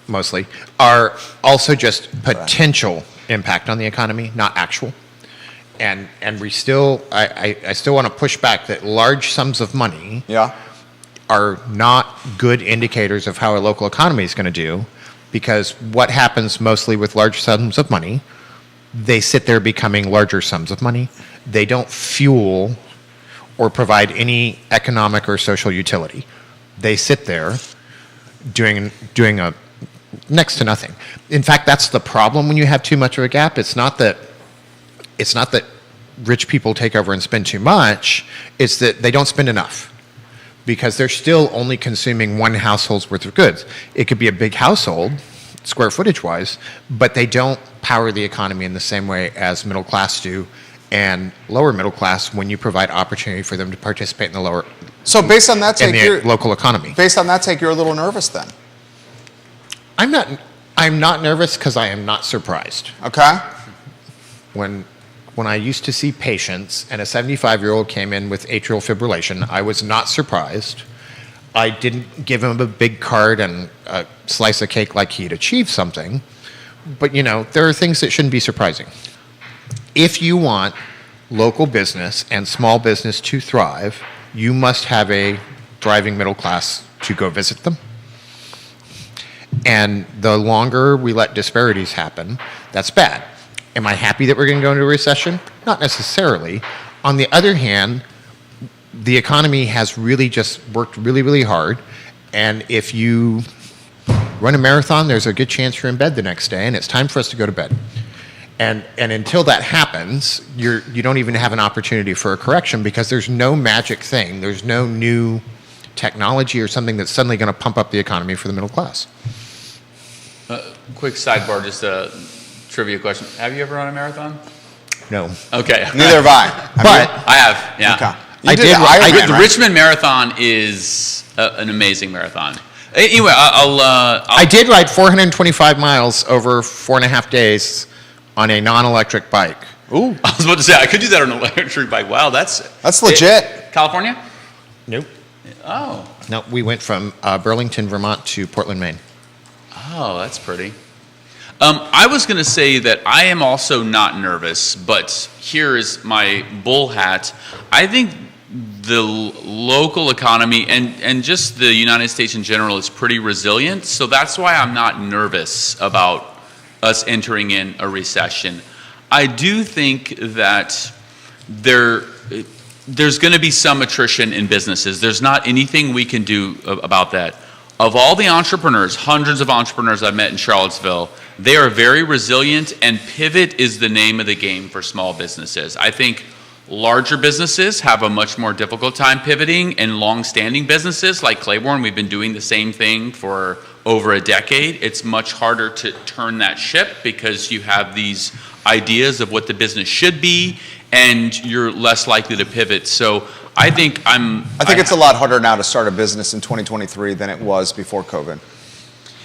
mostly, are also just potential impact on the economy, not actual. And we still, I still want to push back that large sums of money
Yeah?
are not good indicators of how a local economy is going to do, because what happens mostly with large sums of money, they sit there becoming larger sums of money. They don't fuel or provide any economic or social utility. They sit there doing a next to nothing. In fact, that's the problem when you have too much of a gap. It's not that rich people take over and spend too much, it's that they don't spend enough, because they're still only consuming one household's worth of goods. It could be a big household, square footage wise, but they don't power the economy in the same way as middle class do, and lower middle class when you provide opportunity for them to participate in the lower
So based on that
in
take,
the local economy.
based on that take, you're a little nervous then,
I'm not nervous because I am not surprised.
okay?
When I used to see patients and a 75-year-old came in with atrial fibrillation, I was not surprised. I didn't give him a big card and a slice of cake like he'd achieved something. But, there are things that shouldn't be surprising. If you want local business and small business to thrive, you must have a thriving middle class to go visit them. And the longer we let disparities happen, that's bad. Am I happy that we're going to go into a recession? Not necessarily. On the other hand, the economy has really just worked really, really hard. And if you run a marathon, there's a good chance you're in bed the next day, and it's time for us to go to bed. And until that happens, you don't even have an opportunity for a correction, because there's no magic thing. There's no new technology or something that's suddenly going to pump up the economy for the middle class.
Quick sidebar, just a trivia question. Have you ever run a marathon?
No.
Okay.
Neither have I.
But
I have, yeah.
Okay.
I
You did
did-
the
I
Ironman,
did
The
right?
Richmond Marathon is an amazing marathon. Anyway,
I did ride 425 miles over 4.5 days on a non-electric bike.
Ooh,
I was about to say, I could do that on an electric bike. Wow, that's
legit.
California?
Nope.
Oh.
No, we went from Burlington, Vermont to Portland, Maine.
Oh, that's pretty. I was going to say that I am also not nervous, but here is my bull hat. I think the local economy and just the United States in general is pretty resilient, so that's why I'm not nervous about us entering in a recession. I do think that there's going to be some attrition in businesses. There's not anything we can do about that. Of all the entrepreneurs, hundreds of entrepreneurs I've met in Charlottesville, they are very resilient, and pivot is the name of the game for small businesses. I think larger businesses have a much more difficult time pivoting, and long-standing businesses like Claiborne, we've been doing the same thing for over a decade. It's much harder to turn that ship because you have these ideas of what the business should be, and you're less likely to pivot. So I think
it's a lot harder now to start a business in 2023 than it was before COVID.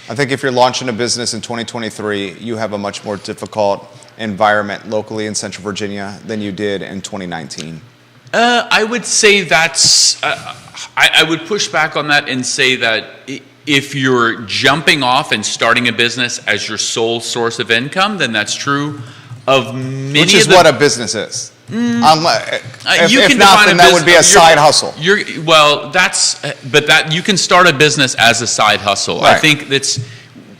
I think if you're launching a business in 2023, you have a much more difficult environment locally in Central Virginia than you did in 2019.
I would say that's, I would push back on that and say that if you're jumping off and starting a business as your sole source of income, then that's true of many.
Which is what a business is.
You
If
can
not,
define
then
a
that would be a side hustle.
You can start a business as a side hustle.
Right.
I think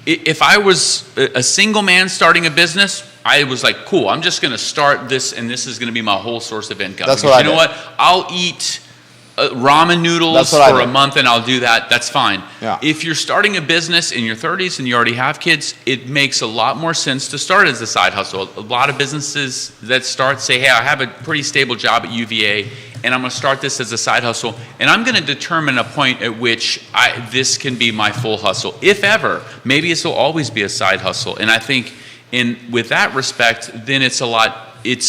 if I was a single man starting a business, I was like, cool, I'm just going to start this, and this is going to be my whole source of income.
That's
because
what I
you know
did.
what? I'll eat ramen noodles for a month, and I'll do that. That's fine.
Yeah.
If you're starting a business in your 30s and you already have kids, it makes a lot more sense to start as a side hustle. A lot of businesses that start say, hey, I have a pretty stable job at UVA, and I'm going to start this as a side hustle, and I'm going to determine a point at which this can be my full hustle. If ever, maybe this will always be a side hustle. And I think with that respect, then it's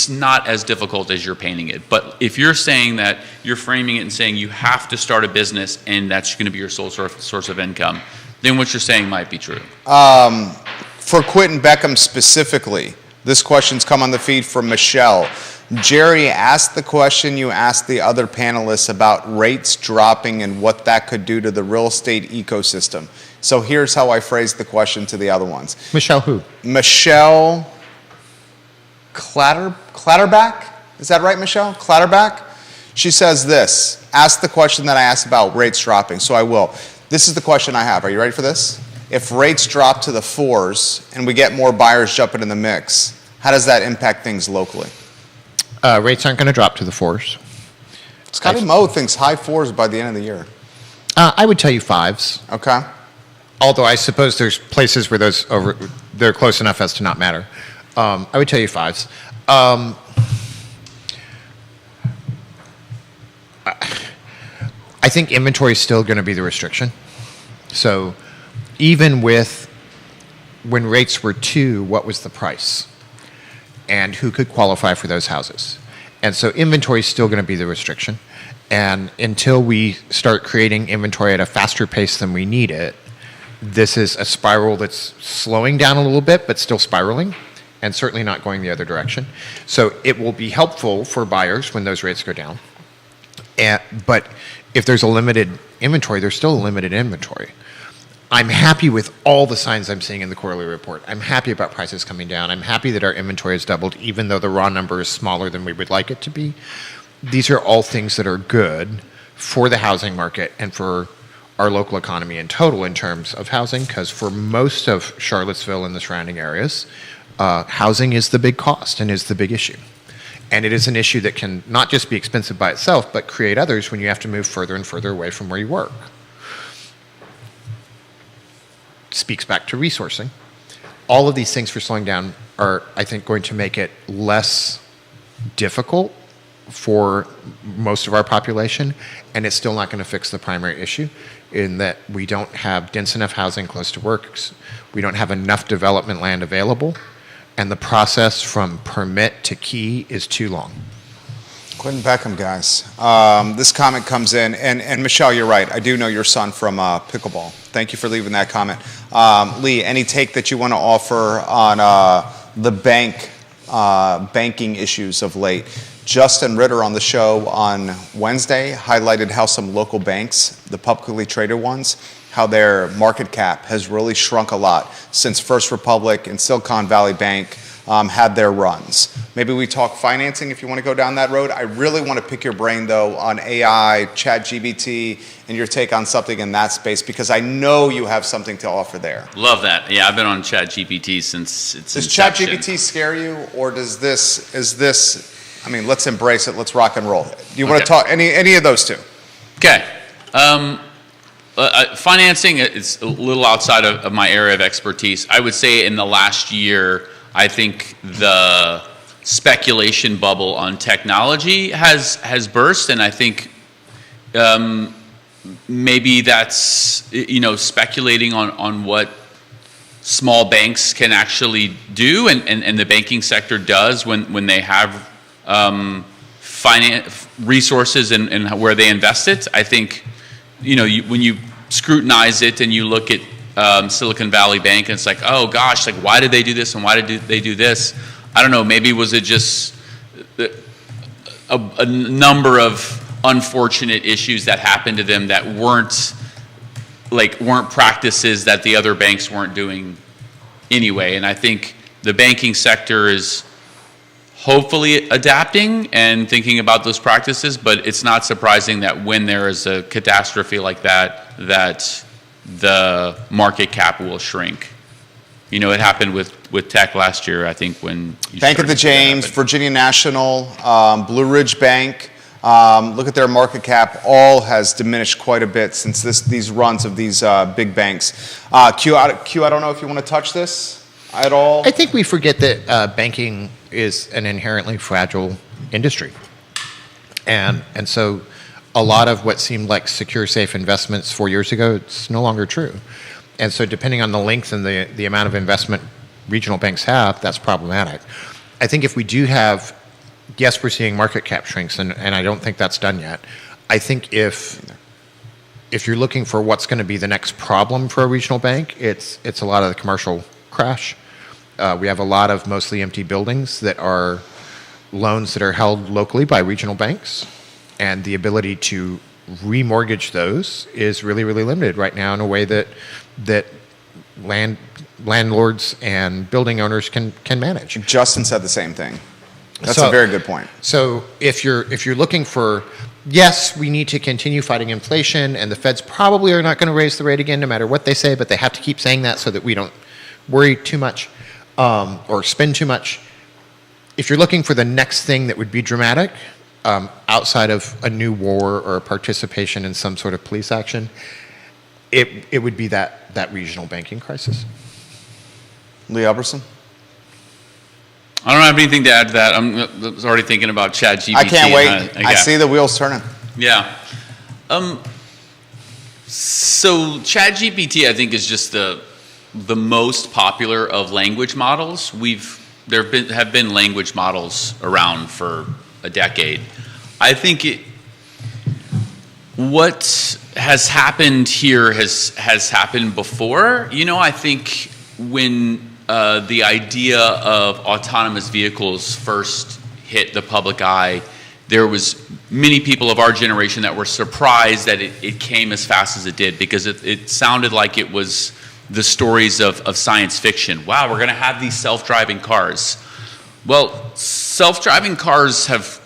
not as difficult as you're painting it. But if you're saying that, you're framing it and saying you have to start a business and that's going to be your sole source of income, then what you're saying might be true.
For Quentin Beckham specifically, this question's come on the feed from Michelle. Jerry asked the question you asked the other panelists about rates dropping and what that could do to the real estate ecosystem. So here's how I phrased the question to the other ones.
Michelle who?
Michelle Clatterback? Is that right, Michelle? Clatterback? She says this, ask the question that I asked about rates dropping, so I will. This is the question I have. Are you ready for this? If rates drop to the 4s and we get more buyers jumping in the mix, how does that impact things locally?
Rates aren't going to drop to the 4s.
Scotty Moe thinks high 4s by the end of the year.
I would tell you 5s.
Okay.
Although I suppose there's places where they're close enough as to not matter. I would tell you 5s. I think inventory is still going to be the restriction. So even when rates were 2, what was the price? And who could qualify for those houses? And so inventory is still going to be the restriction. And until we start creating inventory at a faster pace than we need it, this is a spiral that's slowing down a little bit, but still spiraling, and certainly not going the other direction. So it will be helpful for buyers when those rates go down. But if there's a limited inventory, there's still a limited inventory. I'm happy with all the signs I'm seeing in the quarterly report. I'm happy about prices coming down. I'm happy that our inventory has doubled, even though the raw number is smaller than we would like it to be. These are all things that are good for the housing market and for our local economy in total in terms of housing, because for most of Charlottesville and the surrounding areas, housing is the big cost and is the big issue. And it is an issue that can not just be expensive by itself, but create others when you have to move further and further away from where you work. Speaks back to resourcing. All of these things for slowing down are, I think, going to make it less difficult for most of our population, and it's still not going to fix the primary issue in that we don't have dense enough housing close to work, we don't have enough development land available, and the process from permit to key is too long.
Quentin Beckham, guys. This comment comes in, and Michelle, you're right. I do know your son from pickleball. Thank you for leaving that comment. Lee, any take that you want to offer on the banking issues of late? Justin Ritter on the show on Wednesday highlighted how some local banks, the publicly traded ones, how their market cap has really shrunk a lot since First Republic and Silicon Valley Bank had their runs. Maybe we talk financing if you want to go down that road. I really want to pick your brain, though, on AI, ChatGPT, and your take on something in that space, because I know you have something to offer there.
Love that. Yeah, I've been on ChatGPT since its
Does
inception.
ChatGPT scare you, or is this I mean, let's embrace it. Let's rock and roll. Do you want to
Okay.
talk any of those two?
Okay. Financing is a little outside of my area of expertise. I would say in the last year, I think the speculation bubble on technology has burst, and I think maybe that's speculating on what small banks can actually do and the banking sector does when they have finance resources and where they invest it. I think when you scrutinize it and you look at Silicon Valley Bank, and it's like, oh gosh, like why did they do this and why did they do this? I don't know. Maybe was it just a number of unfortunate issues that happened to them that weren't practices that the other banks weren't doing anyway. And I think the banking sector is hopefully adapting and thinking about those practices, but it's not surprising that when there is a catastrophe like that the market cap will shrink. It happened with tech last year, I think, when
Bank of the James, Virginia National, Blue Ridge Bank. Look at their market cap. All has diminished quite a bit since these runs of these big banks. Q, I don't know if you want to touch this at all.
I think we forget that banking is an inherently fragile industry. And so a lot of what seemed like secure, safe investments 4 years ago, it's no longer true. And so depending on the length and the amount of investment regional banks have, that's problematic. I think if we do have, yes, we're seeing market cap shrinks, and I don't think that's done yet. I think if you're looking for what's going to be the next problem for a regional bank, it's a lot of the commercial crash. We have a lot of mostly empty buildings that are loans that are held locally by regional banks, and the ability to remortgage those is really, really limited right now in a way that landlords and building owners can manage.
Justin said the same thing. That's
So-
a very good point.
So if you're looking for, yes, we need to continue fighting inflation, and the Feds probably are not going to raise the rate again no matter what they say, but they have to keep saying that so that we don't worry too much or spend too much. If you're looking for the next thing that would be dramatic, outside of a new war or participation in some sort of police action, it would be that regional banking crisis.
Lee Elberson?
I don't have anything to add to that. I was already thinking about ChatGPT.
I can't wait.
Yeah.
I see the wheels turning.
Yeah. So ChatGPT, I think, is just the most popular of language models. There have been language models around for a decade. I think what has happened here has happened before. I think when the idea of autonomous vehicles first hit the public eye, there was many people of our generation that were surprised that it came as fast as it did, because it sounded like it was the stories of science fiction. Wow, we're going to have these self-driving cars. Well, self-driving cars have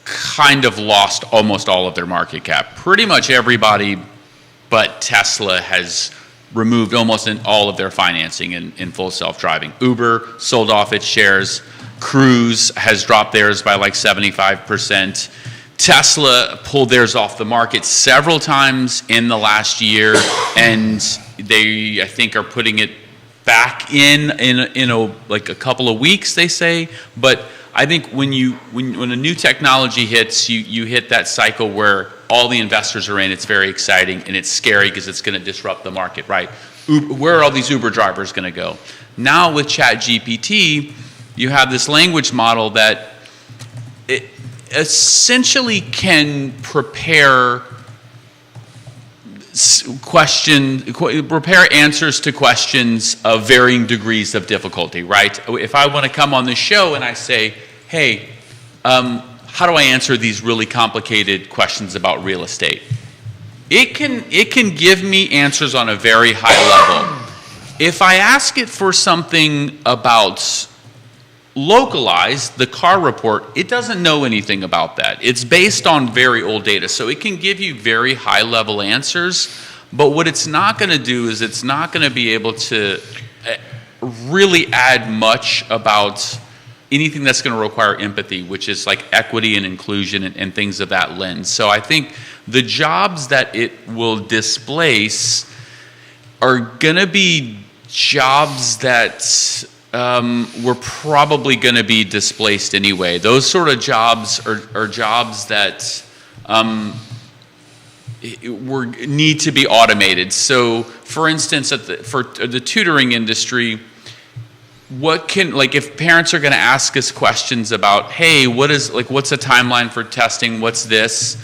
kind of lost almost all of their market cap. Pretty much everybody but Tesla has removed almost all of their financing in full self-driving. Uber sold off its shares. Cruise has dropped theirs by like 75%. Tesla pulled theirs off the market several times in the last year, and they, I think, are putting it back in a couple of weeks, they say. But I think when a new technology hits, you hit that cycle where all the investors are in. It's very exciting, and it's scary because it's going to disrupt the market, right? Where are all these Uber drivers going to go? Now with ChatGPT, you have this language model that it essentially can prepare answers to questions of varying degrees of difficulty, right? If I want to come on this show and I say, hey, how do I answer these really complicated questions about real estate? It can give me answers on a very high level. If I ask it for something about localized, the car report, it doesn't know anything about that. It's based on very old data, so it can give you very high level answers, but what it's not going to do is it's not going to be able to really add much about anything that's going to require empathy, which is like equity and inclusion and things of that lens. So I think the jobs that it will displace are going to be jobs that were probably going to be displaced anyway. Those sort of jobs are jobs that need to be automated. So, for instance, for the tutoring industry, if parents are going to ask us questions about, hey, what's a timeline for testing? What's this?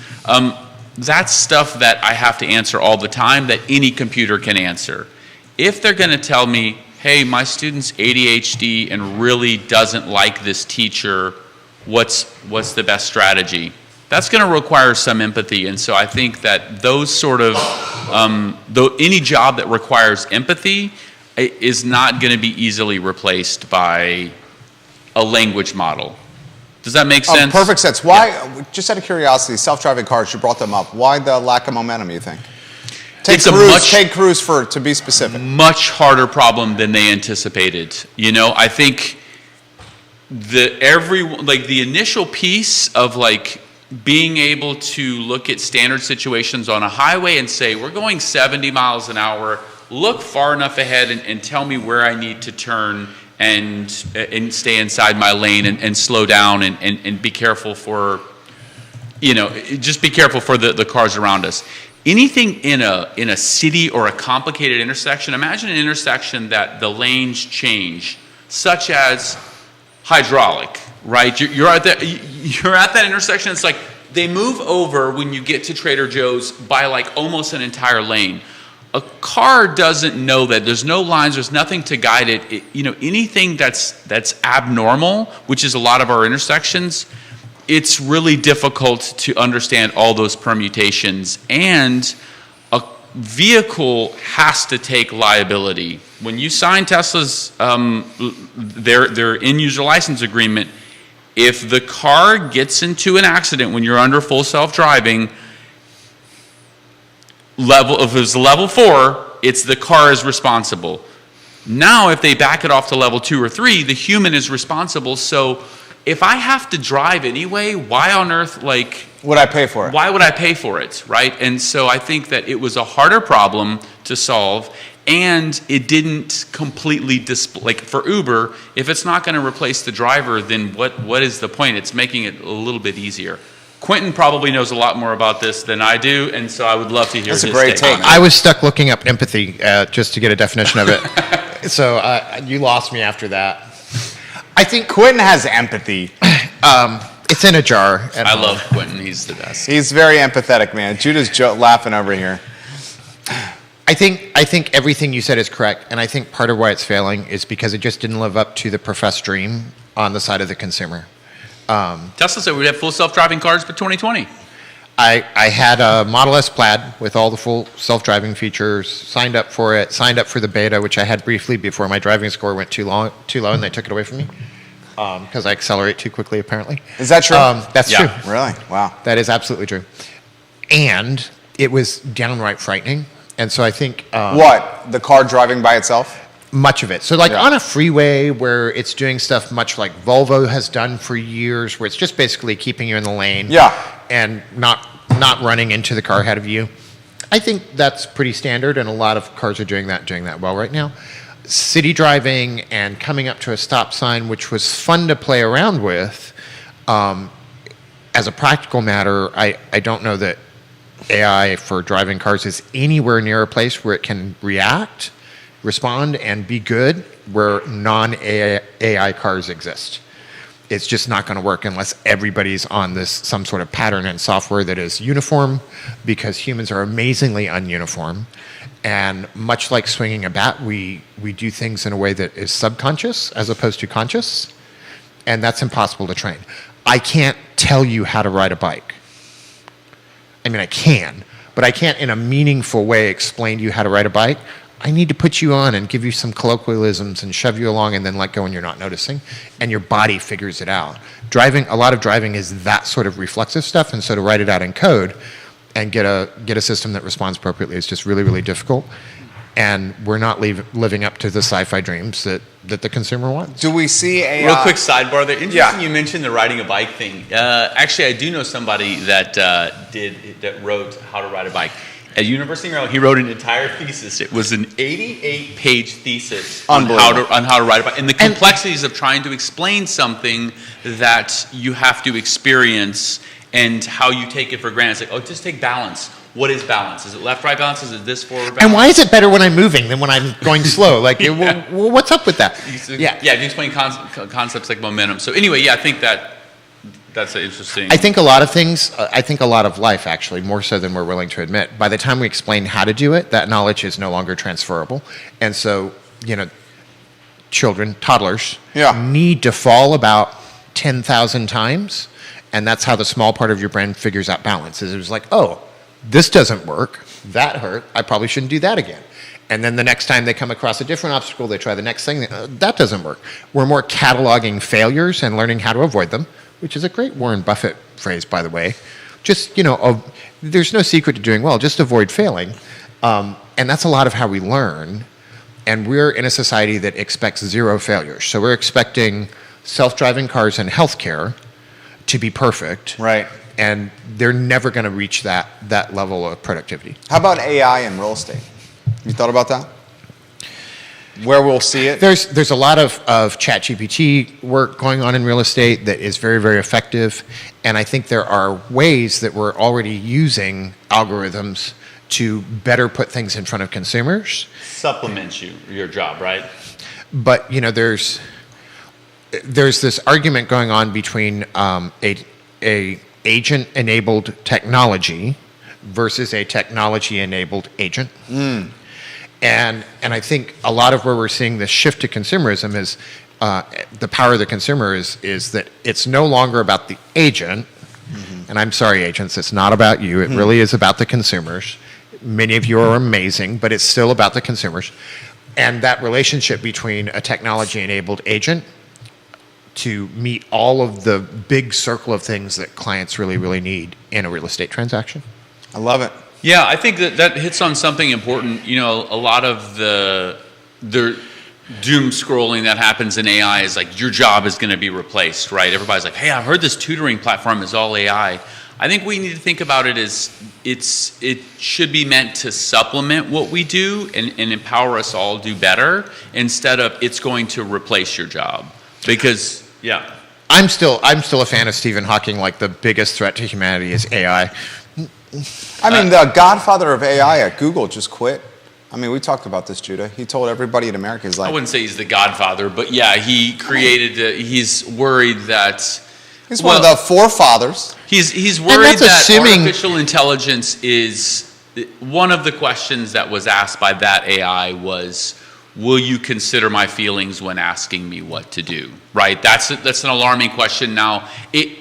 That's stuff that I have to answer all the time that any computer can answer. If they're going to tell me, hey, my student's ADHD and really doesn't like this teacher, what's the best strategy? That's going to require some empathy. And so I think that those sort of, any job that requires empathy is not going to be easily replaced by a language model. Does that make sense?
Perfect sense. Why, just out of curiosity, self-driving cars, you brought them up. Why the lack of momentum, you think? Take Cruise to be specific.
Much harder problem than they anticipated. I think the initial piece of being able to look at standard situations on a highway and say, we're going 70 miles an hour, look far enough ahead and tell me where I need to turn and stay inside my lane and slow down and be careful for, just be careful for the cars around us. Anything in a city or a complicated intersection, imagine an intersection that the lanes change, such as hydraulic, right? You're at that intersection, it's like they move over when you get to Trader Joe's by almost an entire lane. A car doesn't know that. There's no lines, there's nothing to guide it. Anything that's abnormal, which is a lot of our intersections, it's really difficult to understand all those permutations, and a vehicle has to take liability. When you sign Tesla's their end-user license agreement, if the car gets into an accident when you're under full self-driving, if it's level 4, it's the car is responsible. Now, if they back it off to level 2 or 3, the human is responsible. So if I have to drive anyway, why on earth,
would I pay for it?
Why would I pay for it, right? And so I think that it was a harder problem to solve, and it didn't completely for Uber, if it's not going to replace the driver, then what is the point? It's making it a little bit easier. Quentin probably knows a lot more about this than I do, and so I would love to hear his take. That's a great take.
I was stuck looking up empathy just to get a definition of it. So you lost me after that.
I think Quentin has empathy.
It's in a jar.
I love Quentin. He's the best.
He's very empathetic, man. Judah's laughing over here.
I think everything you said is correct, and I think part of why it's failing is because it just didn't live up to the professed dream on the side of the consumer.
Tesla said we'd have full self-driving cars by 2020.
I had a Model S Plaid with all the full self-driving features, signed up for it, signed up for the beta, which I had briefly before my driving score went too low, and they took it away from me because I accelerate too quickly, apparently.
Is that true?
That's true.
Really? Wow.
That is absolutely true. And it was downright frightening. And so I think...
what? The car driving by itself?
Much of it. So on a freeway where it's doing stuff much like Volvo has done for years, where it's just basically keeping you in the lane and not running into the car ahead of you. I think that's pretty standard, and a lot of cars are doing that well right now. City driving and coming up to a stop sign, which was fun to play around with, as a practical matter, I don't know that AI for driving cars is anywhere near a place where it can respond and be good where non-AI cars exist. It's just not going to work unless everybody's on some sort of pattern and software that is uniform, because humans are amazingly ununiform. And much like swinging a bat, we do things in a way that is subconscious as opposed to conscious, and that's impossible to train. I can't tell you how to ride a bike. I mean, I can, but I can't in a meaningful way explain to you how to ride a bike. I need to put you on and give you some colloquialisms and shove you along and then let go when you're not noticing, and your body figures it out. A lot of driving is that sort of reflexive stuff, and so to write it out in code and get a system that responds appropriately is just really, really difficult. and we're not living up to the sci-fi dreams that the consumer wants.
Do we see AI?
Real quick sidebar there. Interesting
Yeah.
you mentioned the riding a bike thing. Actually, I do know somebody that wrote How to Ride a Bike. At University of Maryland, he wrote an entire thesis. It was an 88-page thesis on how to ride a bike. And the complexities of trying to explain something that you have to experience and how you take it for granted. It's like, just take balance. What is balance? Is it left-right balance? Is it this forward balance?
And why is it better when I'm moving than when I'm going slow? Like, what's up with that?
Yeah, you explain concepts like momentum. So anyway, yeah, I think that's interesting.
I think a lot of things, I think a lot of life, actually, more so than we're willing to admit. By the time we explain how to do it, that knowledge is no longer transferable. And so, children, toddlers, need to fall about 10,000 times. And that's how the small part of your brain figures out balance. Is it was like, oh, this doesn't work. That hurt. I probably shouldn't do that again. And then the next time they come across a different obstacle, they try the next thing. That doesn't work. We're more cataloging failures and learning how to avoid them, which is a great Warren Buffett phrase, by the way. Just, there's no secret to doing well. Just avoid failing. And that's a lot of how we learn. And we're in a society that expects zero failures. So we're expecting self-driving cars and healthcare to be perfect.
Right.
And they're never going to reach that level of productivity.
How about AI in real estate? You thought about that? Where we'll see it?
There's a lot of ChatGPT work going on in real estate that is very, very effective. And I think there are ways that we're already using algorithms to better put things in front of consumers.
Supplements your job, right?
But, there's this argument going on between a agent-enabled technology versus a technology-enabled agent. And I think a lot of where we're seeing this shift to consumerism is the power of the consumer is that it's no longer about the agent. And I'm sorry, agents, it's not about you. It really is about the consumers. Many of you are amazing, but it's still about the consumers. And that relationship between a technology-enabled agent to meet all of the big circle of things that clients really, really need in a real estate transaction.
I love it.
Yeah, I think that hits on something important. A lot of the doom scrolling that happens in AI is like your job is going to be replaced, right? Everybody's like, hey, I've heard this tutoring platform is all AI. I think we need to think about it as it should be meant to supplement what we do and empower us all do better instead of it's going to replace your job. Because, yeah.
I'm still a fan of Stephen Hawking. Like, the biggest threat to humanity is AI.
I mean, the godfather of AI at Google just quit. I mean, we talked about this, Judah. He told everybody in America, he's like...
I wouldn't say he's the godfather, but yeah, he created... he's worried that...
He's one of the forefathers.
He's worried that artificial intelligence is... One of the questions that was asked by that AI was... Will you consider my feelings when asking me what to do? Right? That's an alarming question. Now, did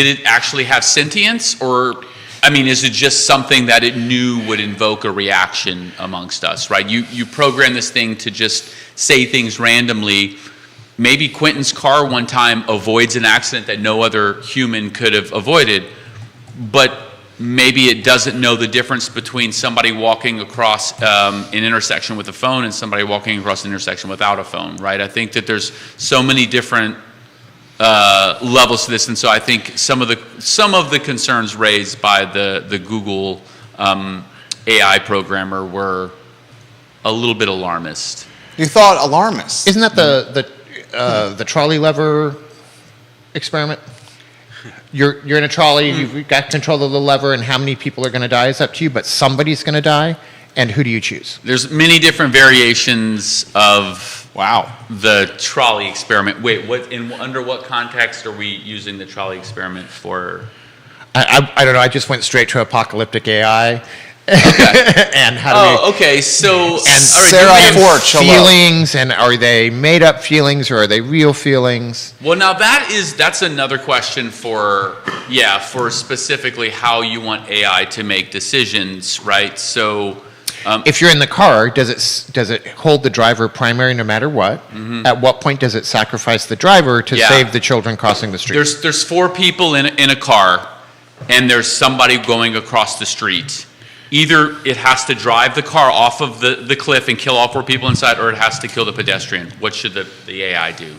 it actually have sentience, or is it just something that it knew would invoke a reaction amongst us? Right? You program this thing to just say things randomly. Maybe Quentin's car one time avoids an accident that no other human could have avoided, but maybe it doesn't know the difference between somebody walking across an intersection with a phone and somebody walking across an intersection without a phone, right? I think that there's so many different levels to this, and so I think some of the concerns raised by the Google AI programmer were a little bit alarmist.
You thought alarmist?
Isn't that the trolley lever experiment? You're in a trolley, you've got control of the lever, and how many people are going to die is up to you, but somebody's going to die, and who do you choose?
There's many different variations of the trolley experiment. Wait, under what context are we using the trolley experiment for?
I don't know, I just went straight to apocalyptic AI.
Okay.
And how do we...
okay, so...
And
Sarah Forge,
feelings, and are they made up feelings, or are they real feelings?
Well, now that's another question for specifically how you want AI to make decisions, right? So...
if you're in the car, does it hold the driver primary no matter what? Mm-hmm. At what point does it sacrifice the driver to save the children crossing the street?
There's four people in a car, and there's somebody going across the street. Either it has to drive the car off of the cliff and kill all 4 people inside, or it has to kill the pedestrian. What should the AI do?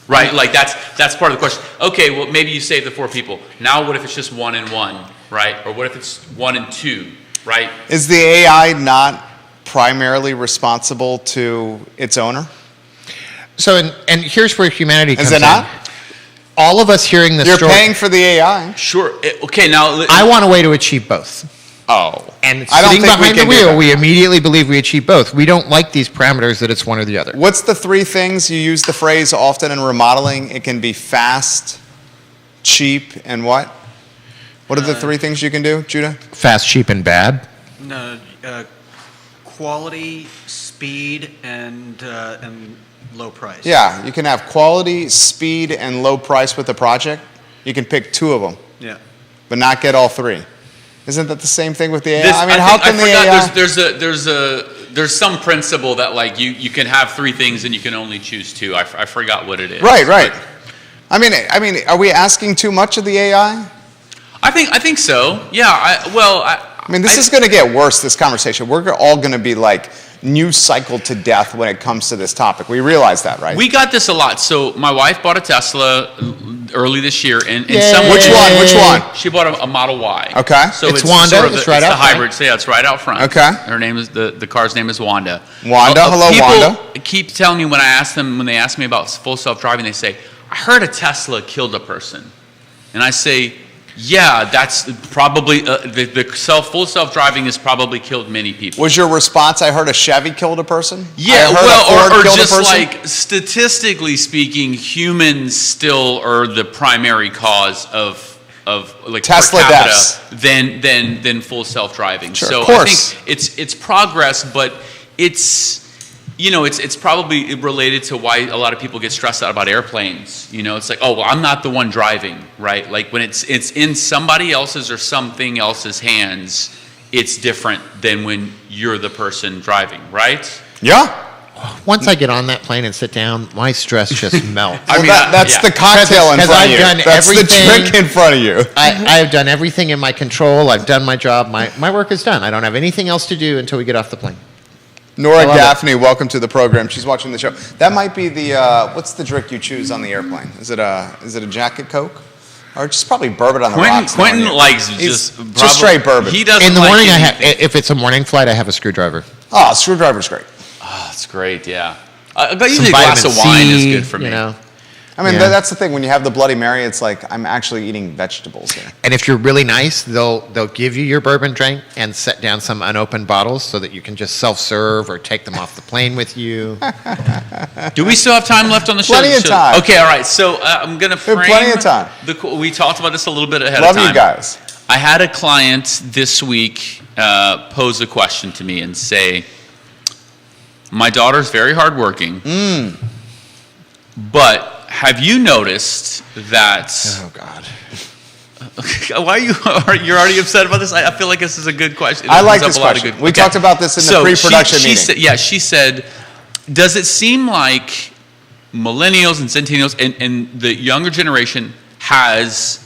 Right, like that's part of the question. Okay, well, maybe you save the 4 people. Now what if it's just 1 and 1, right? Or what if it's 1 and 2, right?
Is the AI not primarily responsible to its owner?
So, and here's where humanity comes
Is it
in.
not?
All of us hearing this
You're
story,
paying for the AI.
Sure. Okay, now
I want a way to achieve both.
Oh.
And
I don't
sitting
think we
behind the
can do
wheel,
that.
we immediately believe we achieve both. We don't like these parameters that it's one or the other.
What's the 3 things you use the phrase often in remodeling? It can be fast, cheap, and what? What are the 3 things you can do, Judah?
Fast, cheap, and bad.
No, quality, speed, and low price.
Yeah, you can have quality, speed, and low price with a project. You can pick 2 of them,
Yeah.
but not get all 3. Isn't that the same thing with the AI?
this,
I mean,
I
how
think-
can
I
the
forgot
AI?
there's some principle that like you can have 3 things and you can only choose 2. I forgot what it is.
Right. I mean, are we asking too much of the AI?
I think so. Yeah.
I mean, this is going to get worse, this conversation. We're all going to be like news cycle to death when it comes to this topic. We realize that, right?
We got this a lot. So my wife bought a Tesla early this year, and
Yay.
some
Which one?
She bought a Model Y.
Okay.
So
It's Wanda.
Sort of
It's
the,
right
it's
out
the
front.
hybrid. So yeah, it's right out front.
Okay.
Her name is the car's name is Wanda.
Wanda. Hello,
people
Wanda.
keep telling me when they ask me about full self-driving, they say, "I heard a Tesla killed a person," and I say, "Yeah, that's probably the full self-driving has probably killed many people."
Was your response, I heard a Chevy killed a person?
Yeah,
I heard a
well,
Ford
or
killed a
just
person?
like statistically speaking, humans still are the primary cause of like
Tesla
per capita
deaths.
than full self-driving.
Sure,
So
of course.
I think it's progress, but it's it's probably related to why a lot of people get stressed out about airplanes. It's like, oh well, I'm not the one driving, right? Like when it's in somebody else's or something else's hands, it's different than when you're the person driving, right?
Yeah.
Once I get on that plane and sit down, my stress just melts.
Well,
mean,
that's
yeah.
the cocktail in
Because
front of
I've
you.
done
That's the
everything-
drink in front of you.
I have done everything in my control. I've done my job. My work is done. I don't have anything else to do until we get off the plane.
Nora
I love
Gaffney, welcome to the program. She's watching the show. That might be the what's the drink you choose on the airplane? Is it a Jacket Coke, or just probably bourbon on the rocks?
Quentin
knowing you.
likes
He's
just
straight bourbon.
He doesn't
In the
like
morning,
anything.
if it's a morning flight, I have a screwdriver.
Oh, screwdriver's great.
Oh, that's great. Yeah. Usually a
Some
glass of
vitamin
wine is
C,
good for me.
You know.
I mean,
Yeah.
that's the thing. When you have the Bloody Mary, it's like I'm actually eating vegetables here.
And if you're really nice, they'll give you your bourbon drink and set down some unopened bottles so that you can just self-serve or take them off the plane with you.
Do we still have time left on the show?
Plenty of time.
Okay, all right. So I'm going to
We have
frame.
plenty of time.
We talked about this a little bit ahead
Love
of time.
you guys.
I had a client this week pose a question to me and say, "My daughter's very hardworking, but have you noticed that?"
Oh God.
Why are you're already upset about this? I feel like this is a good question. It
I like
opens
this
up a lot of
question.
good-
We
Okay.
talked about this in the
So
pre-production
she
meeting.
Said, yeah, she said, "Does it seem like millennials and centennials and the younger generation has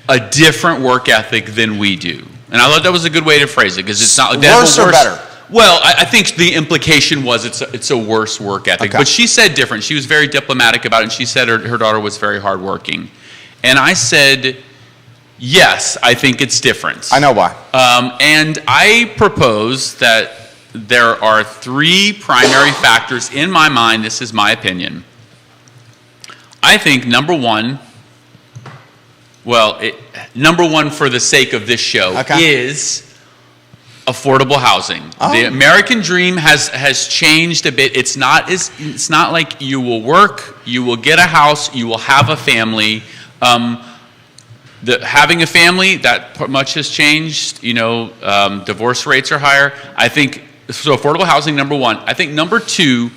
a different work ethic than we do?" And I thought that was a good way to phrase it because it's not like they have a
Worse or better?
Well, I think the implication was it's a worse work ethic.
Okay.
But she said different. She was very diplomatic about it, and she said her daughter was very hardworking. And I said, yes, I think it's different.
I know why.
And I propose that there are 3 primary factors in my mind. This is my opinion. I think number one for the sake of this show
Okay.
is affordable housing.
Oh.
The American dream has changed a bit. It's not like you will work, you will get a house, you will have a family. Having a family, that much has changed. Divorce rates are higher. I think so. Affordable housing, number one. I think number two,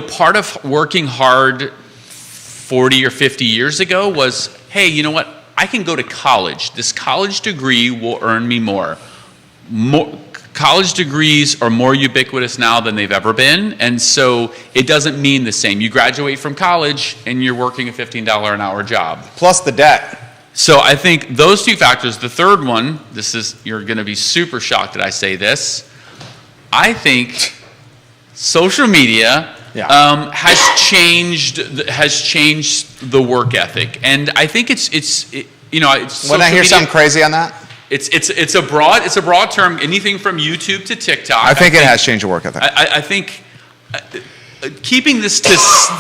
part of working hard 40 or 50 years ago was, hey, you know what? I can go to college. This college degree will earn me more. College degrees are more ubiquitous now than they've ever been, and so it doesn't mean the same. You graduate from college and you're working a $15 an hour job.
Plus the debt.
So I think those two factors. The third one, you're going to be super shocked that I say this. I think social media has changed the work ethic, and I think it's
When I hear something crazy on that,
it's a broad term. Anything from YouTube to TikTok.
I think it has changed the work ethic.
I think keeping this to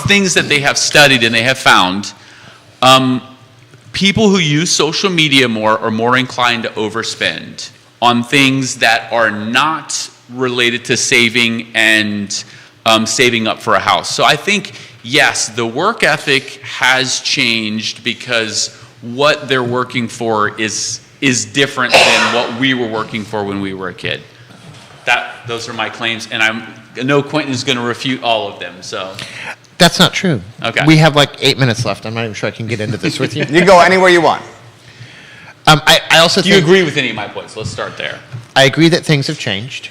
things that they have studied and they have found. People who use social media more are more inclined to overspend on things that are not related to saving and saving up for a house. So I think, yes, the work ethic has changed because what they're working for is different than what we were working for when we were a kid. Those are my claims, and I know Quentin is going to refute all of them. So.
That's not true.
Okay.
We have like 8 minutes left. I'm not even sure I can get into this with you.
You go anywhere you want.
I also
Do you agree with any of my points? Let's start there.
I agree that things have changed.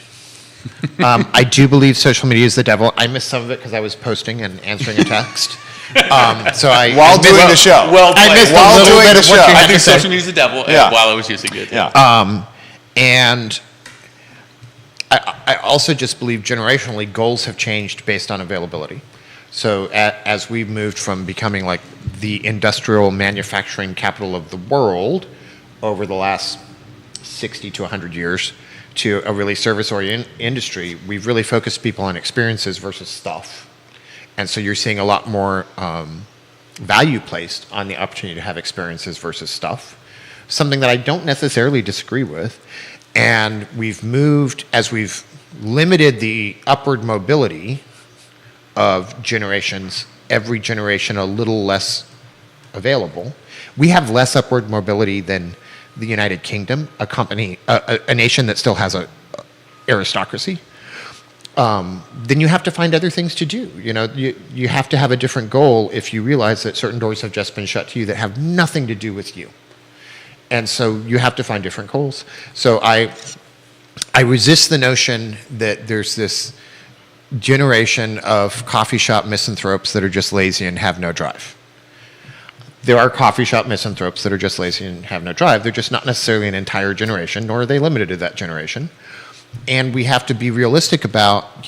I do believe social media is the devil. I missed some of it because I was posting and answering a text.
While doing the show.
Well played.
I missed
While
a little
doing
bit
the
of what
show.
you had
I think
to say.
social media is the devil while I was using it.
Yeah.
And I also just believe generationally goals have changed based on availability. So as we've moved from becoming like the industrial manufacturing capital of the world over the last 60 to 100 years to a really service-oriented industry, we've really focused people on experiences versus stuff. And so you're seeing a lot more value placed on the opportunity to have experiences versus stuff, something that I don't necessarily disagree with. And we've moved, as we've limited the upward mobility of generations, every generation a little less available. We have less upward mobility than the United Kingdom, a nation that still has a aristocracy. Then you have to find other things to do. You have to have a different goal if you realize that certain doors have just been shut to you that have nothing to do with you. And so you have to find different goals. So I resist the notion that there's this generation of coffee shop misanthropes that are just lazy and have no drive. There are coffee shop misanthropes that are just lazy and have no drive. They're just not necessarily an entire generation, nor are they limited to that generation. And we have to be realistic about,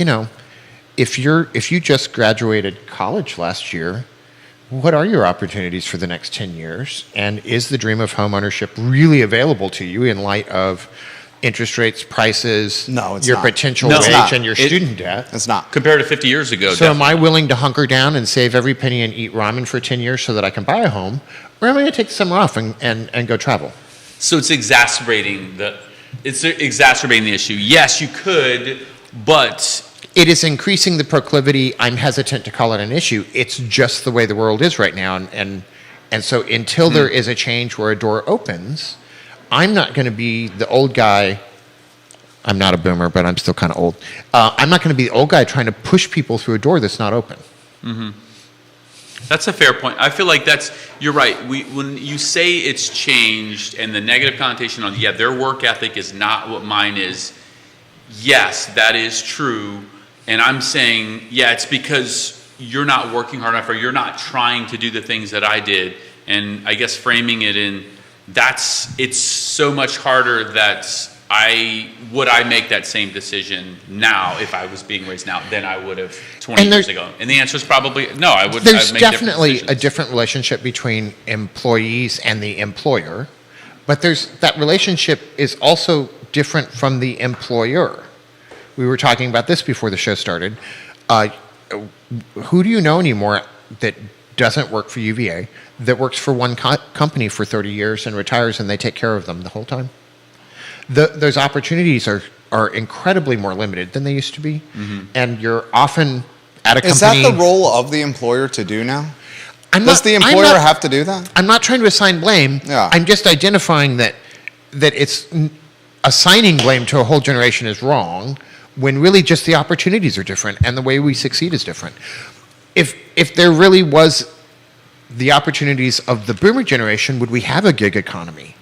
if you just graduated college last year, what are your opportunities for the next 10 years? And is the dream of home ownership really available to you in light of interest rates, prices,
No, it's
your
not.
potential
No, it's
wage,
not.
and your student debt?
It's not.
Compared to 50 years ago.
So am I willing to hunker down and save every penny and eat ramen for 10 years so that I can buy a home? Or am I going to take the summer off and go travel?
So it's exacerbating the issue. Yes, you could, but
It is increasing the proclivity. I'm hesitant to call it an issue. It's just the way the world is right now. And so until there is a change where a door opens, I'm not going to be the old guy. I'm not a boomer, but I'm still kind of old. I'm not going to be the old guy trying to push people through a door that's not open.
Mm-hmm. That's a fair point. I feel like you're right. When you say it's changed and the negative connotation on, their work ethic is not what mine is, yes, that is true. And I'm saying, it's because you're not working hard enough or you're not trying to do the things that I did. And I guess framing it in, it's so much harder that would I make that same decision now if I was being raised now than I would have 20 years ago? And the answer is probably no. I would.
There's definitely
different
a different relationship between employees and the employer, but that relationship is also different from the employer. We were talking about this before the show started. Who do you know anymore that doesn't work for UVA, that works for one company for 30 years and retires and they take care of them the whole time? Those opportunities are incredibly more limited than they used to be. Mm-hmm. And you're often at a company...
Is that the role of the employer to do now? Does the employer have to do that?
I'm not trying to assign blame.
Yeah.
I'm just identifying that it's assigning blame to a whole generation is wrong when really just the opportunities are different and the way we succeed is different. If there really was the opportunities of the boomer generation, would we have a gig economy?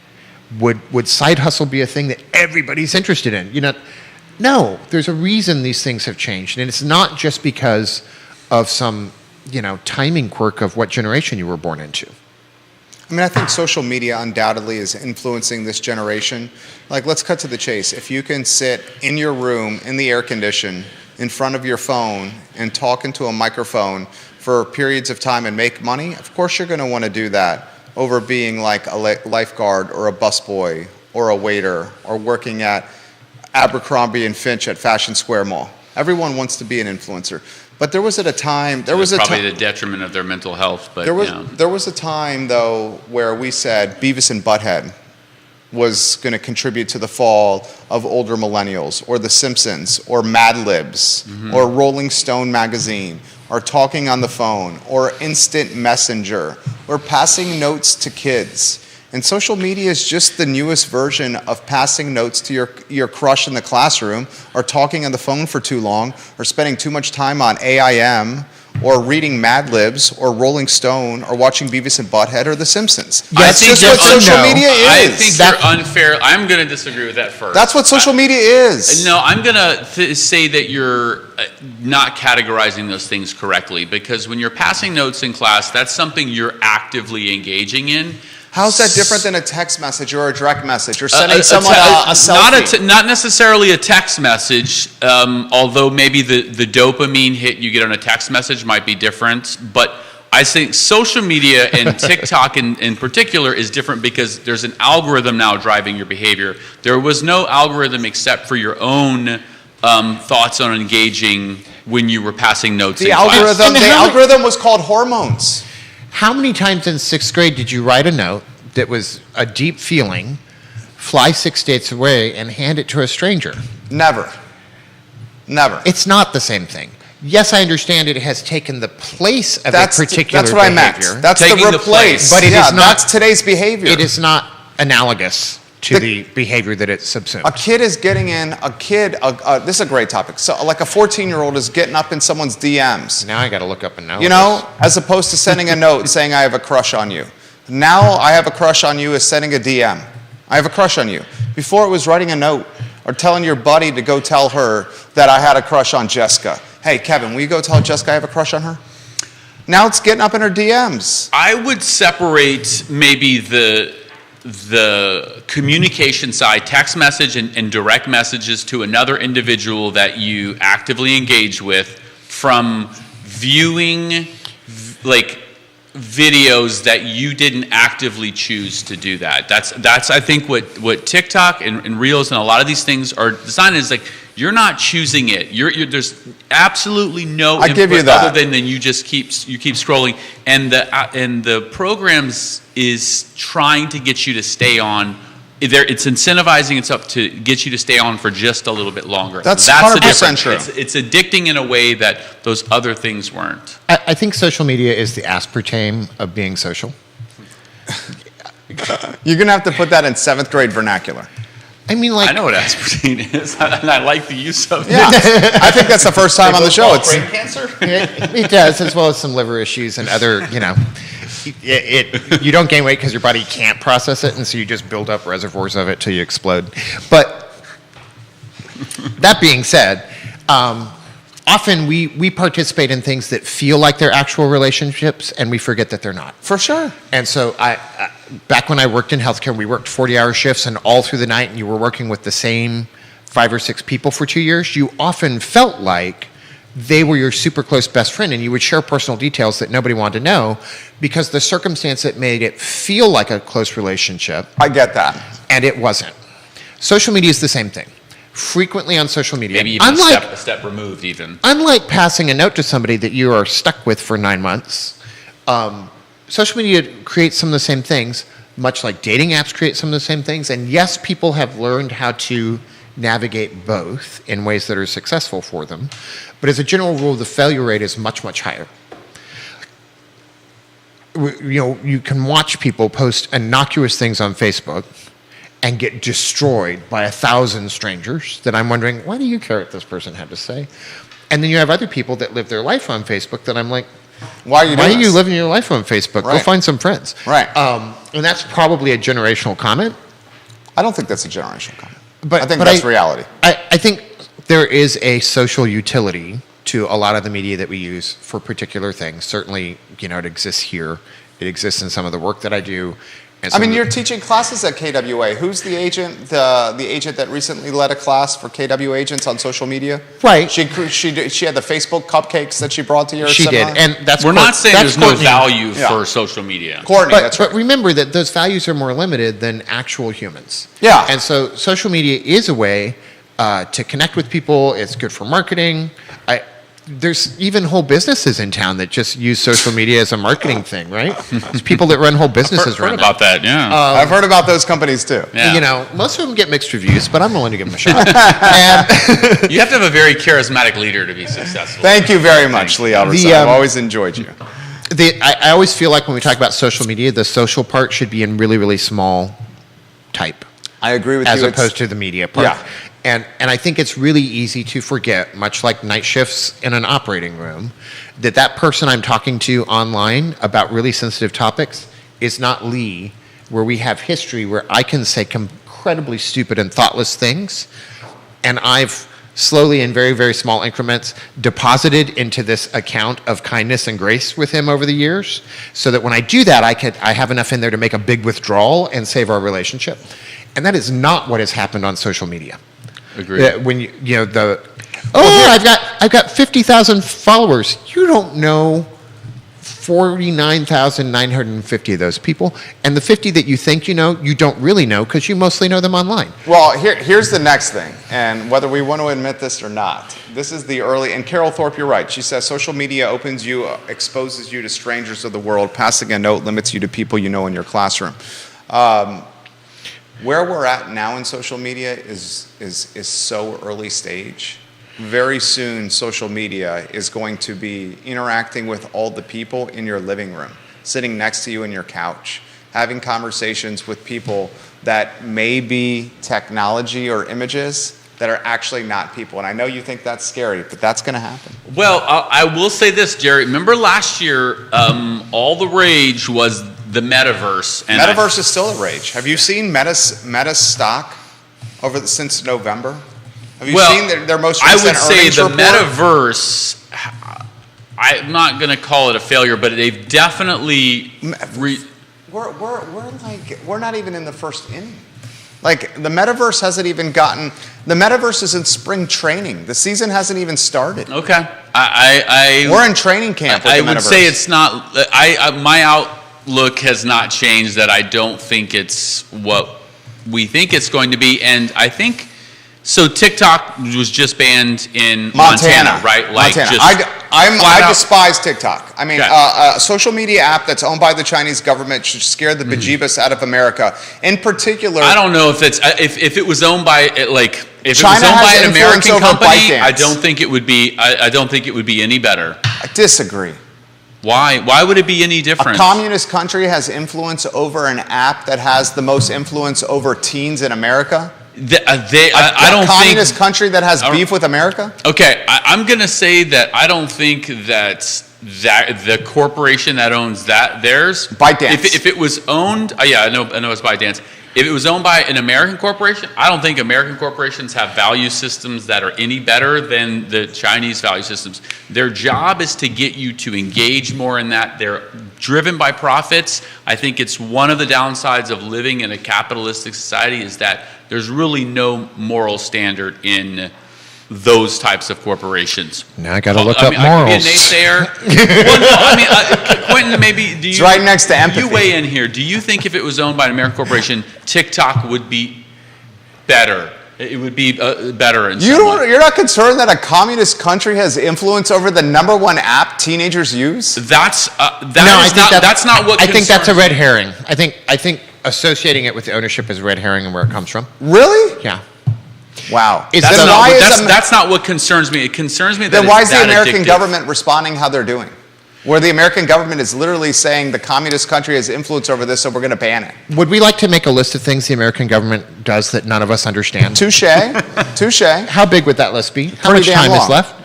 Would side hustle be a thing that everybody's interested in? No, there's a reason these things have changed. And it's not just because of some, timing quirk of what generation you were born into.
I mean, I think social media undoubtedly is influencing this generation. Like, let's cut to the chase. If you can sit in your room in the air condition in front of your phone and talk into a microphone for periods of time and make money, of course you're going to want to do that over being like a lifeguard or a busboy or a waiter or working at Abercrombie and Finch at Fashion Square Mall. Everyone wants to be an influencer. But there was at a time,
probably the detriment of their mental health. But
there was a time though where we said Beavis and Butthead was going to contribute to the fall of older millennials, or The Simpsons, or Mad Libs, or Rolling Stone magazine, or talking on the phone, or instant messenger, or passing notes to kids. And social media is just the newest version of passing notes to your crush in the classroom, or talking on the phone for too long, or spending too much time on AIM, or reading Mad Libs, or Rolling Stone, or watching Beavis and Butthead, or The Simpsons.
Yes,
That's just what social media is.
I think you're unfair. I'm going to disagree with that first.
That's what social media is.
No, I'm going to say that you're not categorizing those things correctly, because when you're passing notes in class, that's something you're actively engaging in.
How's that different than a text message or a direct message or sending someone a selfie?
Not necessarily a text message, although maybe the dopamine hit you get on a text message might be different. But I think social media and TikTok in particular is different because there's an algorithm now driving your behavior. There was no algorithm except for your own thoughts on engaging when you were passing notes in class.
The algorithm was called hormones.
How many times in sixth grade did you write a note that was a deep feeling, fly 6 states away, and hand it to a stranger?
Never.
It's not the same thing. Yes, I understand it has taken the place of a particular behavior.
That's what I meant. That's
Taking
the replace.
But it is not.
That's today's behavior.
It is not analogous to the behavior that it subsumes.
A kid is getting in, this is a great topic. So like a 14-year-old is getting up in someone's DMs.
Now I got to look up and know.
You know, as opposed to sending a note saying I have a crush on you. Now I have a crush on you is sending a DM. I have a crush on you. Before it was writing a note or telling your buddy to go tell her that I had a crush on Jessica. Hey, Kevin, will you go tell Jessica I have a crush on her? Now it's getting up in her DMs.
I would separate maybe the communication side, text message and direct messages to another individual that you actively engage with, from viewing like videos that you didn't actively choose to do that. That's I think what TikTok and Reels and a lot of these things are designed is like, you're not choosing it. There's absolutely no input other than you just keep scrolling, and the programs is trying to get you to stay on. It's incentivizing itself to get you to stay on for just a little bit longer.
That's 100% true.
It's addicting in a way that those other things weren't.
I think social media is the aspartame of being social.
You're going to have to put that in 7th grade vernacular.
I mean, like,
I know what aspartame is, and I like the use of it.
Yeah, I think that's the first time on the show. It's
brain cancer.
it does, as well as some liver issues and other, you don't gain weight because your body can't process it, and so you just build up reservoirs of it till you explode. But that being said, often we participate in things that feel like they're actual relationships, and we forget that they're not.
For sure.
And so back when I worked in healthcare, we worked 40-hour shifts, and all through the night, and you were working with the same 5 or 6 people for 2 years, you often felt like they were your super close best friend, and you would share personal details that nobody wanted to know because the circumstance that made it feel like a close relationship.
I get that.
And it wasn't. Social media is the same thing. Frequently on social media.
Maybe even a step removed even.
Unlike passing a note to somebody that you are stuck with for 9 months, social media creates some of the same things, much like dating apps create some of the same things. And yes, people have learned how to navigate both in ways that are successful for them. But as a general rule, the failure rate is much, much higher. You can watch people post innocuous things on Facebook and get destroyed by 1,000 strangers that I'm wondering, why do you care what this person had to say? And then you have other people that live their life on Facebook that I'm like, why are you living your life on Facebook?
Right.
Go find some friends.
Right.
And that's probably a generational comment.
I don't think that's a generational comment.
But
I think that's reality.
I think there is a social utility to a lot of the media that we use for particular things. Certainly, it exists here It exists in some of the work that I do. And
I mean,
some of
you're teaching classes at KWA. Who's the agent? The agent that recently led a class for KW agents on social media.
Right.
She had the Facebook cupcakes that she brought to your
she
seminar?
did, and that's
We're not saying
that's
there's no
Courtney.
value
Yeah.
for social media.
Courtney, that's right.
But remember that those values are more limited than actual humans.
Yeah.
And so social media is a way to connect with people. It's good for marketing. There's even whole businesses in town that just use social media as a marketing thing, right? There's people that run whole businesses
Heard
around
about that, yeah.
I've heard about those companies too.
Yeah.
You know, most of them get mixed reviews, but I'm willing to give them a shot. And
You have to have a very charismatic leader to be successful.
Thank you very much, Lee Albertson. I've always enjoyed you.
I always feel like when we talk about social media, the social part should be in really, really small type.
I agree with
as
you.
opposed to the media part.
Yeah.
And I think it's really easy to forget, much like night shifts in an operating room, that person I'm talking to online about really sensitive topics is not Lee, where we have history where I can say incredibly stupid and thoughtless things, and I've slowly in very, very small increments deposited into this account of kindness and grace with him over the years, so that when I do that, I have enough in there to make a big withdrawal and save our relationship. And that is not what has happened on social media.
Agreed.
When I've got 50,000 followers. You don't know 49,950 of those people, and the 50 that you think you know, you don't really know because you mostly know them online.
Well, here's the next thing, and whether we want to admit this or not, this is the early, and Carol Thorpe, you're right. She says social media exposes you to strangers of the world, passing a note limits you to people you know in your classroom. Where we're at now in social media is so early stage. Very soon, social media is going to be interacting with all the people in your living room, sitting next to you in your couch, having conversations with people that may be technology or images that are actually not people. And I know you think that's scary, but that's going to happen.
Well, I will say this, Jerry. Remember last year, all the rage was the metaverse. And
Metaverse is still a rage. Have you seen Meta's stock since November? Have you seen their most recent
I would say
earnings
the
report?
Metaverse, I'm not going to call it a failure, but they've definitely...
We're not even in the first inning. Like, the Metaverse hasn't even gotten... The Metaverse is in spring training. The season hasn't even started.
Okay.
We're in training camp with the Metaverse.
I would say it's not... my outlook has not changed, that I don't think it's what we think it's going to be. And I think... So TikTok was just banned in Montana, right? Like
Montana.
Just
I despise TikTok. I mean,
Okay.
a social media app that's owned by the Chinese government should scare the bejeebus out of America. In particular,
I don't know if it's if it was owned by if
China
it was owned by
has
an
influence
American
over
company,
ByteDance.
I don't think it would be. I don't think it would be any better.
I disagree.
Why? Why would it be any different?
A communist country has influence over an app that has the most influence over teens in America.
I don't
a communist
think.
country that has beef with America.
Okay, I'm going to say that I don't think that the corporation that owns theirs.
ByteDance.
If it was owned, yeah, I know it's ByteDance. If it was owned by an American corporation, I don't think American corporations have value systems that are any better than the Chinese value systems. Their job is to get you to engage more in that. They're driven by profits. I think it's one of the downsides of living in a capitalistic society is that there's really no moral standard in those types of corporations.
Now I got to look up morals.
I could be a naysayer. Well, no, I mean, Quentin, maybe do you?
It's right next to empathy.
You weigh in here. Do you think if it was owned by an American corporation, TikTok would be better? It would be better in some way.
You're not concerned that a communist country has influence over the #1 app teenagers use?
That's not what.
I think that's a red herring. I think associating it with the ownership is red herring and where it comes from.
Really?
Yeah.
Wow.
That's not what concerns me. It concerns me that
then why is the
that
American
addictive.
government responding how they're doing? Where the American government is literally saying the communist country has influence over this, so we're going to ban it.
Would we like to make a list of things the American government does that none of us understand?
Touche. Touche.
How big would that list be? How
Pretty
much
damn
time
long.
is left?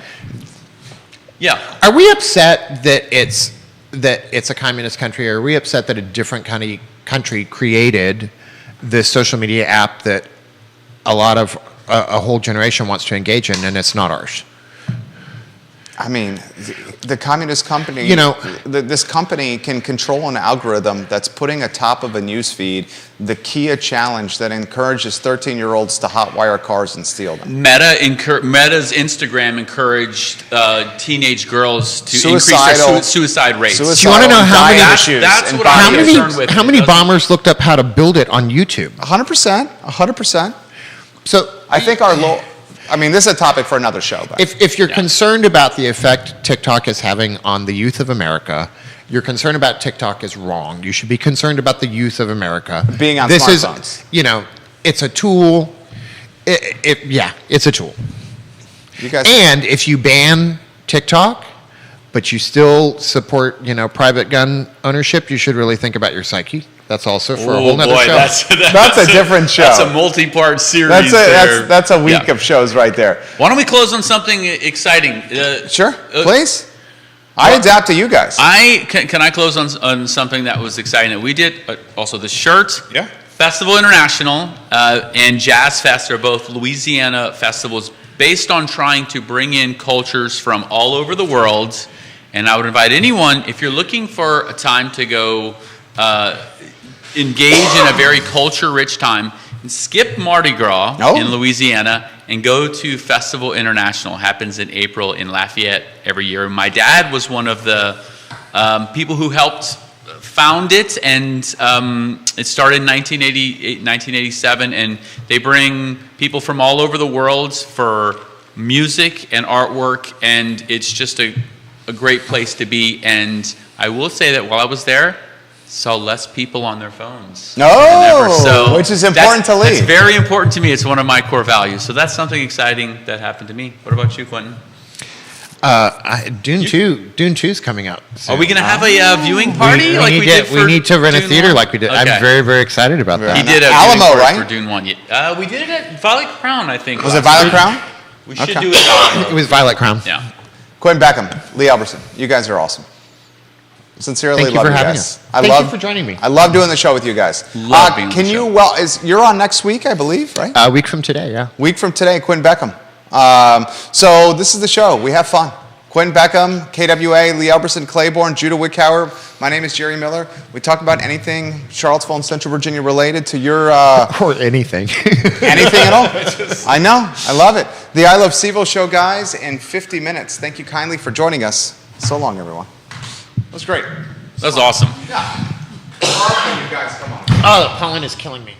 Yeah.
Are we upset that it's a communist country, or are we upset that a different country created this social media app that a lot of a whole generation wants to engage in, and it's not ours?
I mean, the communist company,
You know-
this company can control an algorithm that's putting atop of a news feed the Kia challenge that encourages 13-year-olds to hotwire cars and steal them.
Meta's Instagram encouraged teenage girls to increase
Suicidal-
their suicide rates.
Do you wanna know how many-
That's what
How
I'm concerned with.
many bombers looked up how to build it on YouTube?
100%, 100%.
So
I think I mean, this is a topic for another show. But
if you're
Yeah.
concerned about the effect TikTok is having on the youth of America, your concern about TikTok is wrong. You should be concerned about the youth of America.
Being on
this
smartphones.
is, it's a tool. It's a tool.
you guys,
And if you ban TikTok, but you still support, private gun ownership, you should really think about your psyche. That's also for a whole nother show.
That's a different show.
That's a multi-part series.
that's a week
Yeah.
of shows right there.
Why don't we close on something exciting?
Sure, please. I adapt to you guys.
Can I close on something that was exciting that we did? Also, the shirt.
Yeah.
Festival International and Jazz Fest are both Louisiana festivals based on trying to bring in cultures from all over the world. And I would invite anyone, if you're looking for a time to go engage in a very culture-rich time, skip Mardi Gras in Louisiana and go to Festival International. It happens in April in Lafayette every year. My dad was one of the people who helped found it, and it started in 1987, and they bring people from all over the world for music and artwork, and it's just a great place to be. And I will say that while I was there, saw less people on their phones than ever. So
which is important to Lee.
It's very important to me. It's one of my core values. So that's something exciting that happened to me. What about you, Quentin?
Dune 2 is coming out soon.
Are we going to have a viewing party
we need to rent a
Dune
theater
1?
like we did.
Okay.
I'm very, very excited about that.
He did a
Alamo,
viewing party
right?
for Dune 1. We did it at Violet Crown, I think.
Was it
last
Violet
year.
Crown?
We should
Okay.
do it at Alamo.
It was Violet Crown.
Yeah.
Quentin Beckham, Lee Elberson, you guys are awesome. Sincerely
Thank you
love
for
you
having
guys.
us. Thank you for joining me.
I love doing the show with you guys.
Love being on
can
the
you?
show.
You're on next week, I believe, right?
A week from today, yeah.
Week from today, Quentin Beckham. So this is the show. We have fun. Quentin Beckham, KWA, Lee Elberson, Claiborne, Judah Wickhauer. My name is Jerry Miller. We talk about anything Charlottesville and Central Virginia related to your
Or anything.
anything at all. I know. I love it. The I Love Seville show, guys, in 50 minutes. Thank you kindly for joining us. So long, everyone. It was great.
That's awesome.
Yeah. You guys, come on.
Oh, pollen is killing me.